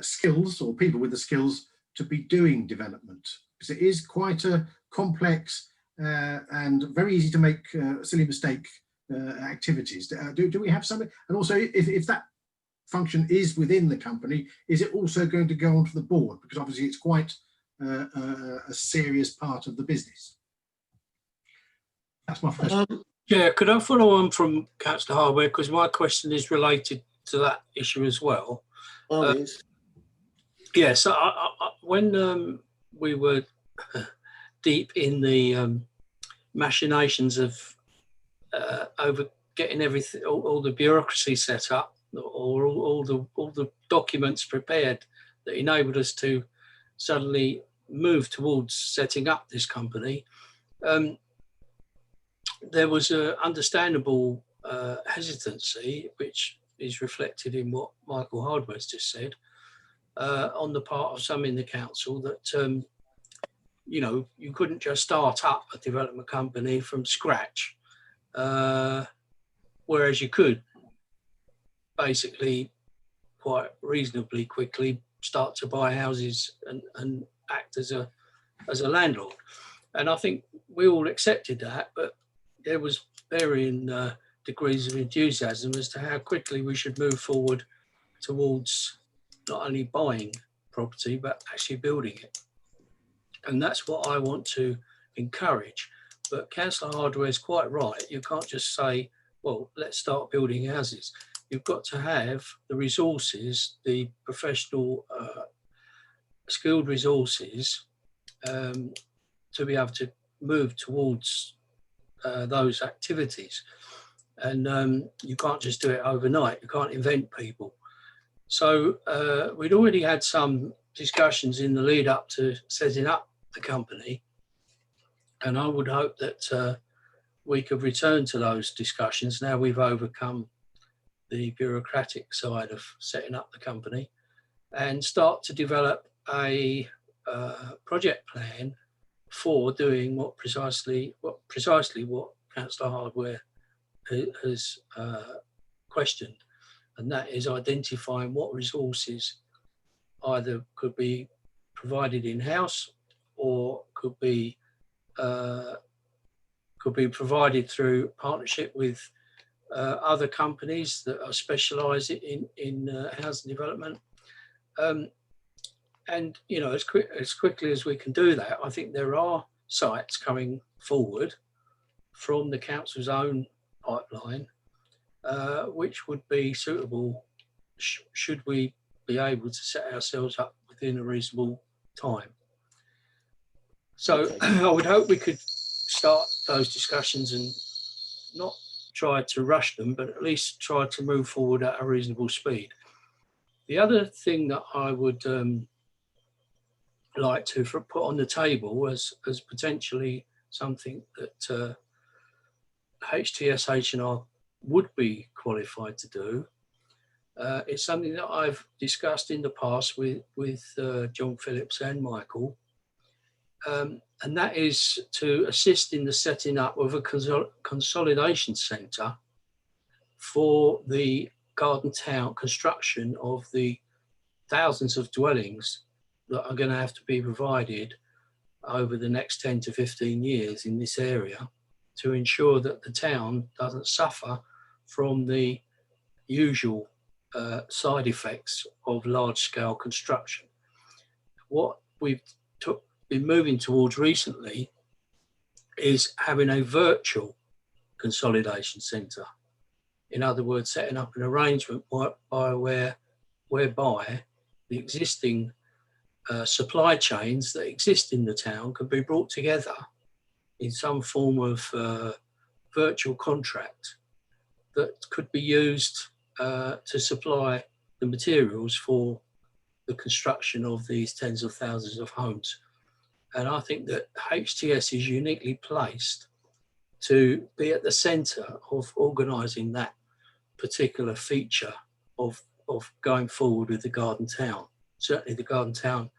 skills or people with the skills to be doing development? Because it is quite a complex and very easy to make silly mistake activities. Do we have something? And also, if that function is within the company, is it also going to go onto the board? Because obviously it's quite a serious part of the business. That's my first. Yeah, could I follow on from Councillor Hardware, because my question is related to that issue as well. Yeah, so when we were deep in the machinations of over getting everything, all the bureaucracy set up, or all the documents prepared that enabled us to suddenly move towards setting up this company, there was an understandable hesitancy, which is reflected in what Michael Hardware's just said, on the part of some in the council that, you know, you couldn't just start up a development company from scratch, whereas you could basically quite reasonably quickly start to buy houses and act as a landlord. And I think we all accepted that, but there was varying degrees of enthusiasm as to how quickly we should move forward towards not only buying property, but actually building it. And that's what I want to encourage. But Councillor Hardware is quite right. You can't just say, well, let's start building houses. You've got to have the resources, the professional, skilled resources to be able to move towards those activities. And you can't just do it overnight. You can't invent people. So we'd already had some discussions in the lead up to setting up the company. And I would hope that we could return to those discussions now we've overcome the bureaucratic side of setting up the company, and start to develop a project plan for doing precisely what Councillor Hardware has questioned, and that is identifying what resources either could be provided in-house or could be provided through partnership with other companies that are specialised in housing development. And you know, as quickly as we can do that, I think there are sites coming forward from the council's own pipeline, which would be suitable should we be able to set ourselves up within a reasonable time. So okay. I would hope we could start those discussions and not try to rush them, but at least try to move forward at a reasonable speed. The other thing that I would like to put on the table as potentially something that HTS H&R would be qualified to do. It's something that I've discussed in the past with John Phillips and Michael, and that is to assist in the setting up of a consolidation centre for the Garden Town construction of the thousands of dwellings that are going to have to be provided over the next 10 to 15 years in this area, to ensure that the town doesn't suffer from the usual side effects of large-scale construction. What we've been moving towards recently is having a virtual consolidation centre. In other words, setting up an arrangement whereby the existing supply chains that exist in the town can be brought together in some form of virtual contract that could be used to supply the materials for the construction of these tens of thousands of homes. And I think that HTS is uniquely placed to be at the centre of organising that particular feature of going forward with the Garden Town. Certainly the Garden Town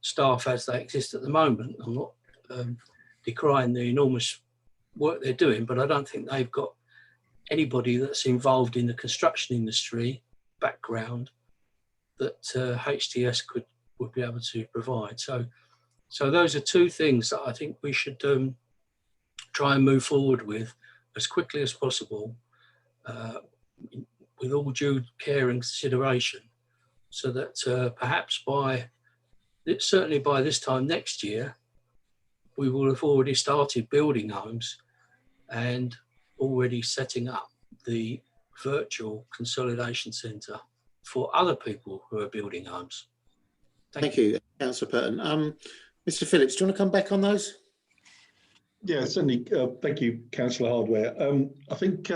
staff as they exist at the moment, I'm not decrying the enormous work they're doing, but I don't think they've got anybody that's involved in the construction industry background that HTS would be able to provide. So those are two things that I think we should try and move forward with as quickly as possible, with all due care and consideration, so that perhaps certainly by this time next year, we will have already started building homes and already setting up the virtual consolidation centre for other people who are building homes. Thank you, Councillor Purton. Mr. Phillips, do you want to come back on those? Yeah, certainly. Thank you, Councillor Hardware. I think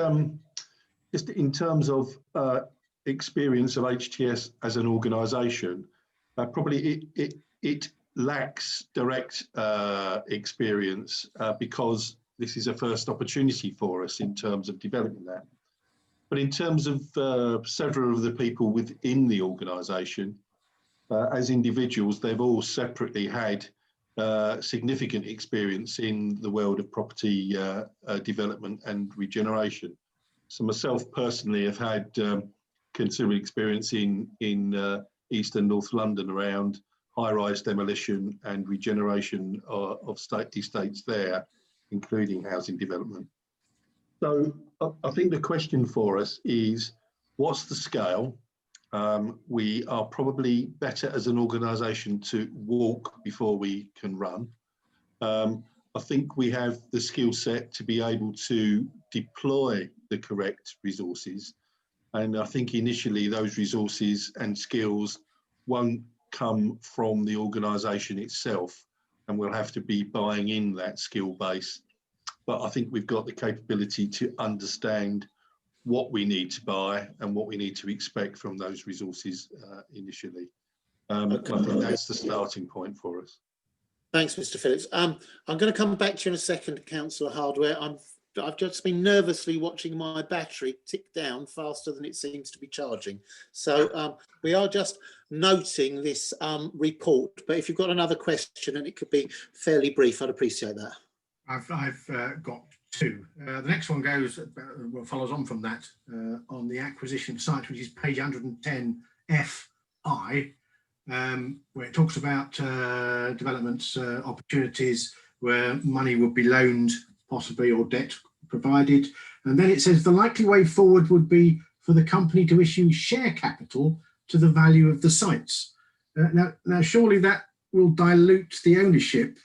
just in terms of experience of HTS as an organisation, probably it lacks direct experience because this is a first opportunity for us in terms of developing that. But in terms of several of the people within the organisation, as individuals, they've all separately had significant experience in the world of property development and regeneration. So myself personally have had considerable experience in East and North London around high-rise demolition and regeneration of estates there, including housing development. So I think the question for us is, what's the scale? We are probably better as an organisation to walk before we can run. I think we have the skill set to be able to deploy the correct resources. And I think initially those resources and skills won't come from the organisation itself, and we'll have to be buying in that skill base. But I think we've got the capability to understand what we need to buy and what we need to expect from those resources initially. Okay. I think that's the starting point for us. Thanks, Mr. Phillips. I'm going to come back to you in a second, Councillor Hardware. I've just been nervously watching my battery tick down faster than it seems to be charging. So we are just noting this report, but if you've got another question and it could be fairly brief, I'd appreciate that. I've got two. The next one goes, follows on from that, on the acquisition site, which is page 110 FI, where it talks about developments, opportunities where money would be loaned possibly or debt provided. And then it says the likely way forward would be for the company to issue share capital to the value of the sites. Now surely that will dilute the ownership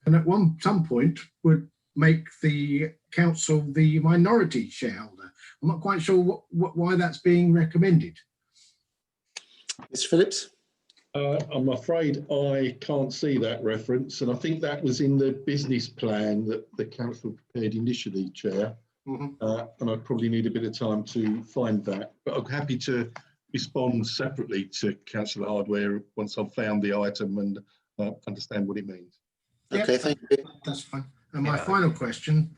and at some point would make the council the minority shareholder. I'm not quite sure why that's being recommended. Mr. Phillips? I'm afraid I can't see that reference, and I think that was in the business plan that the council prepared initially, Chair. And I probably need a bit of time to find that, but I'm happy to respond separately to Councillor Hardware once I've found the item and understand what it means. Okay, thank you. That's fine. And my final question,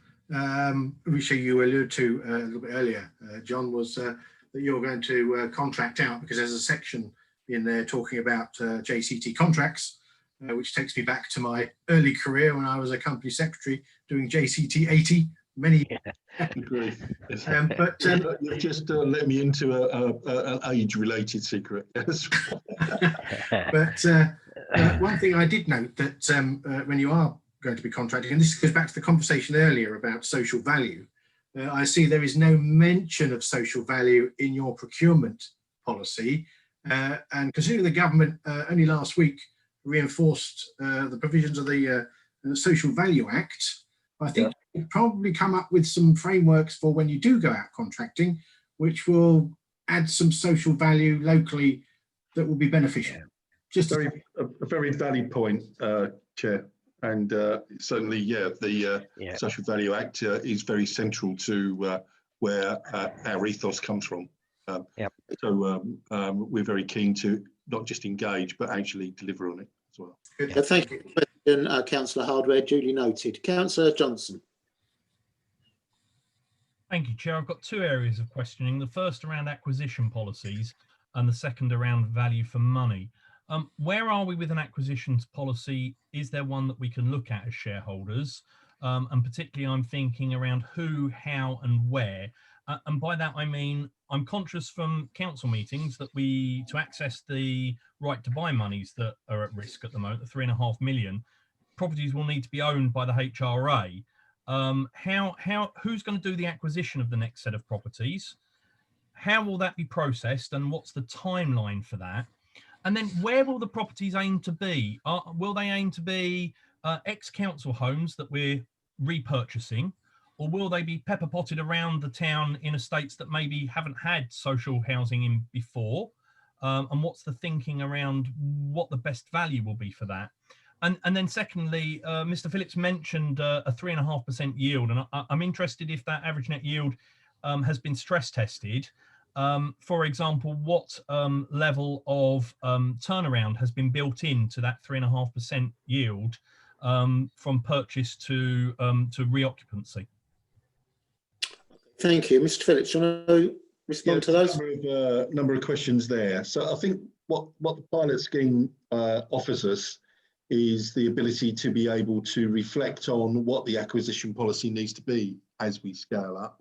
which you alluded to a little bit earlier, John, was that you're going to contract out, because there's a section in there talking about JCT contracts, which takes me back to my early career when I was a company secretary doing JCT 80 many. Agree. But you've just let me into an age-related secret. But one thing I did note that when you are going to be contracting, and this goes back to the conversation earlier about social value, I see there is no mention of social value in your procurement policy. And considering the government only last week reinforced the provisions of the Social Value Act, I think you'll probably come up with some frameworks for when you do go out contracting, which will add some social value locally that will be beneficial. Just a very valid point, Chair. And certainly, the Social Value Act is very central to where our ethos comes from. So we're very keen to not just engage, but actually deliver on it as well. Thank you. Councillor Hardware, duly noted. Councillor Johnson. Thank you, Chair. I've got two areas of questioning. The first around acquisition policies and the second around value for money. Where are we with an acquisitions policy? Is there one that we can look at as shareholders? And particularly I'm thinking around who, how and where. And by that I mean, I'm conscious from council meetings that to access the right to buy monies that are at risk at the moment, the 3.5 million, properties will need to be owned by the HRA. Who's going to do the acquisition of the next set of properties? How will that be processed and what's the timeline for that? And then where will the properties aim to be? Will they aim to be ex-council homes that we're repurchasing, or will they be pepper potted around the town in estates that maybe haven't had social housing in before? And what's the thinking around what the best value will be for that? And then secondly, Mr. Phillips mentioned a 3.5% yield, and I'm interested if that average net yield has been stress tested. For example, what level of turnaround has been built into that 3.5% yield from purchase to reoccupancy? Thank you. Mr. Phillips, do you want to respond to those? Number of questions there. So I think what the pilot scheme offers us is the ability to be able to reflect on what the acquisition policy needs to be as we scale up,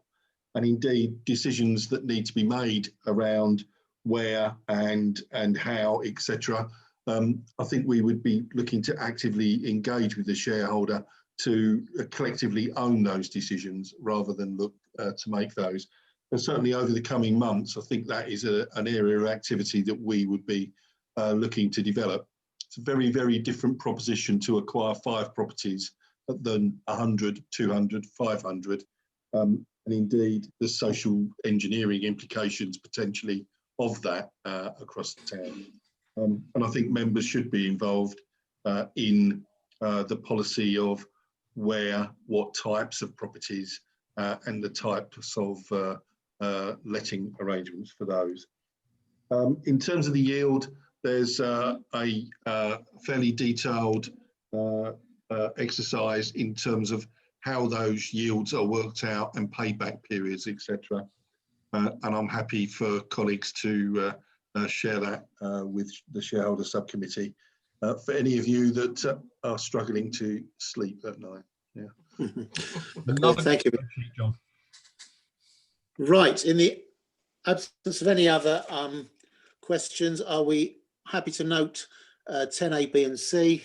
and indeed decisions that need to be made around where and how, etc. I think we would be looking to actively engage with the shareholder to collectively own those decisions rather than look to make those. And certainly over the coming months, I think that is an area of activity that we would be looking to develop. It's a very, very different proposition to acquire 5 properties than 100, 200, 500. And indeed, the social engineering implications potentially of that across the town. And I think members should be involved in the policy of where, what types of properties and the types of letting arrangements for those. In terms of the yield, there's a fairly detailed exercise in terms of how those yields are worked out and payback periods, etc. And I'm happy for colleagues to share that with the shareholder subcommittee for any of you that are struggling to sleep at night. Yeah. Okay, thank you, John. Right, in the absence of any other questions, are we happy to note 10A, B and C?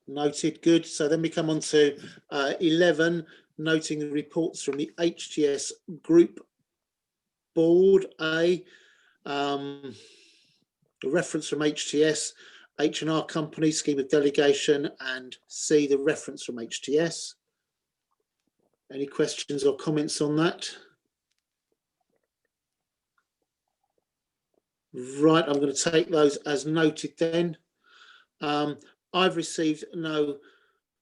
Noted, good. So then we come on to 11, noting the reports from the HTS Group Board. A reference from HTS, H&R Company, Scheme of Delegation, and C, the reference from HTS. Any questions or comments on that? Right, I'm going to take those as noted then. I've received no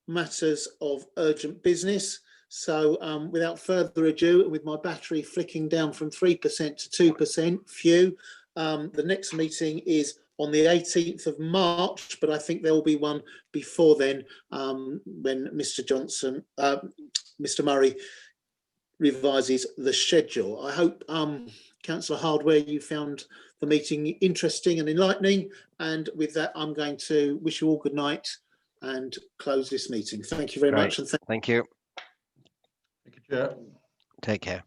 matters of urgent business. So without further ado, with my battery flicking down from 3% to 2%, the next meeting is on the 18th of March, but I think there will be one before then when Mr. Murray revises the schedule. I hope, Councillor Hardware, you found the meeting interesting and enlightening. And with that, I'm going to wish you all good night and close this meeting. Thank you very much. And Thank you. Thank you, Chair. Take care.